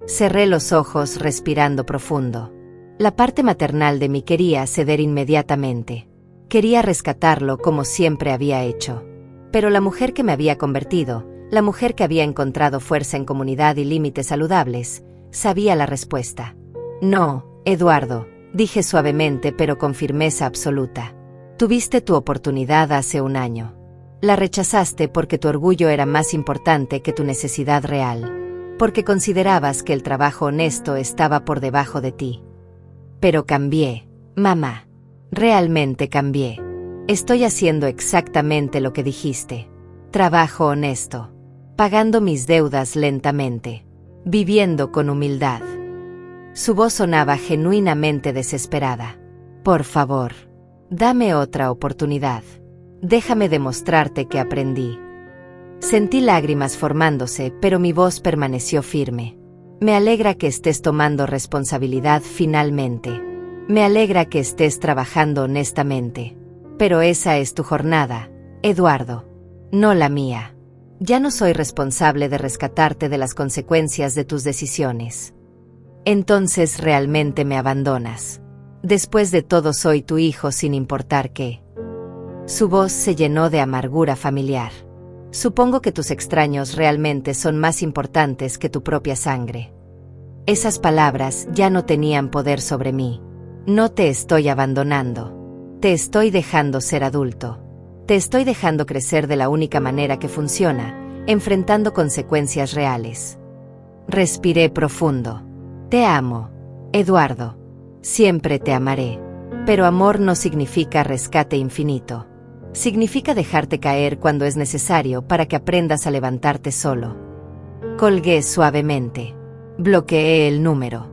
Cerré los ojos respirando profundo. La parte maternal de mí quería ceder inmediatamente. Quería rescatarlo como siempre había hecho. Pero la mujer que me había convertido, la mujer que había encontrado fuerza en comunidad y límites saludables, sabía la respuesta. «No, Eduardo», dije suavemente pero con firmeza absoluta. «Tuviste tu oportunidad hace un año. La rechazaste porque tu orgullo era más importante que tu necesidad real. Porque considerabas que el trabajo honesto estaba por debajo de ti. Pero cambié, mamá. Realmente cambié. Estoy haciendo exactamente lo que dijiste. Trabajo honesto. Pagando mis deudas lentamente. Viviendo con humildad». Su voz sonaba genuinamente desesperada. «Por favor, dame otra oportunidad. Déjame demostrarte que aprendí». Sentí lágrimas formándose, pero mi voz permaneció firme. Me alegra que estés tomando responsabilidad finalmente. Me alegra que estés trabajando honestamente. Pero esa es tu jornada, Eduardo, no la mía. Ya no soy responsable de rescatarte de las consecuencias de tus decisiones. Entonces realmente me abandonas. Después de todo soy tu hijo sin importar qué. Su voz se llenó de amargura familiar. Supongo que tus extraños realmente son más importantes que tu propia sangre. Esas palabras ya no tenían poder sobre mí. No te estoy abandonando. Te estoy dejando ser adulto. Te estoy dejando crecer de la única manera que funciona, enfrentando consecuencias reales. Respiré profundo. Te amo, Eduardo. Siempre te amaré. Pero amor no significa rescate infinito. Significa dejarte caer cuando es necesario para que aprendas a levantarte solo. Colgué suavemente. Bloqueé el número.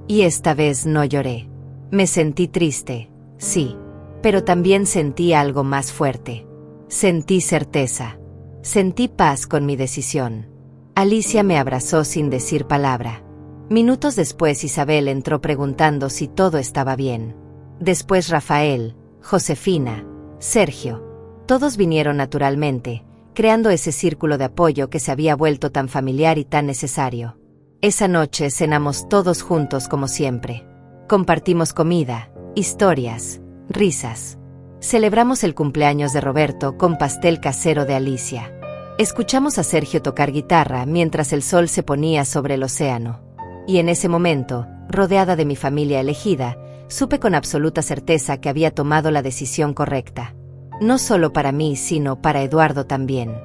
Y esta vez no lloré. Me sentí triste, sí. Pero también sentí algo más fuerte. Sentí certeza. Sentí paz con mi decisión. Alicia me abrazó sin decir palabra. Minutos después Isabel entró preguntando si todo estaba bien. Después Rafael, Josefina, Sergio. Todos vinieron naturalmente, creando ese círculo de apoyo que se había vuelto tan familiar y tan necesario. Esa noche cenamos todos juntos como siempre. Compartimos comida, historias, risas. Celebramos el cumpleaños de Roberto con pastel casero de Alicia. Escuchamos a Sergio tocar guitarra mientras el sol se ponía sobre el océano. Y en ese momento, rodeada de mi familia elegida, supe con absoluta certeza que había tomado la decisión correcta. No solo para mí, sino para Eduardo también.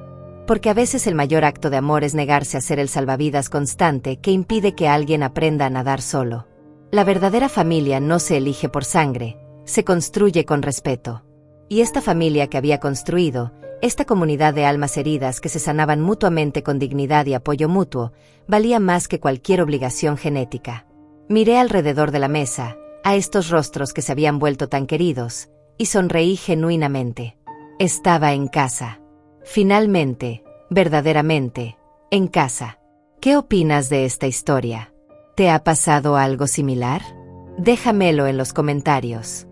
Porque a veces el mayor acto de amor es negarse a ser el salvavidas constante que impide que alguien aprenda a nadar solo. La verdadera familia no se elige por sangre, se construye con respeto. Y esta familia que había construido, esta comunidad de almas heridas que se sanaban mutuamente con dignidad y apoyo mutuo, valía más que cualquier obligación genética. Miré alrededor de la mesa, a estos rostros que se habían vuelto tan queridos, y sonreí genuinamente. Estaba en casa. Finalmente, verdaderamente, en casa. ¿Qué opinas de esta historia? ¿Te ha pasado algo similar? Déjamelo en los comentarios.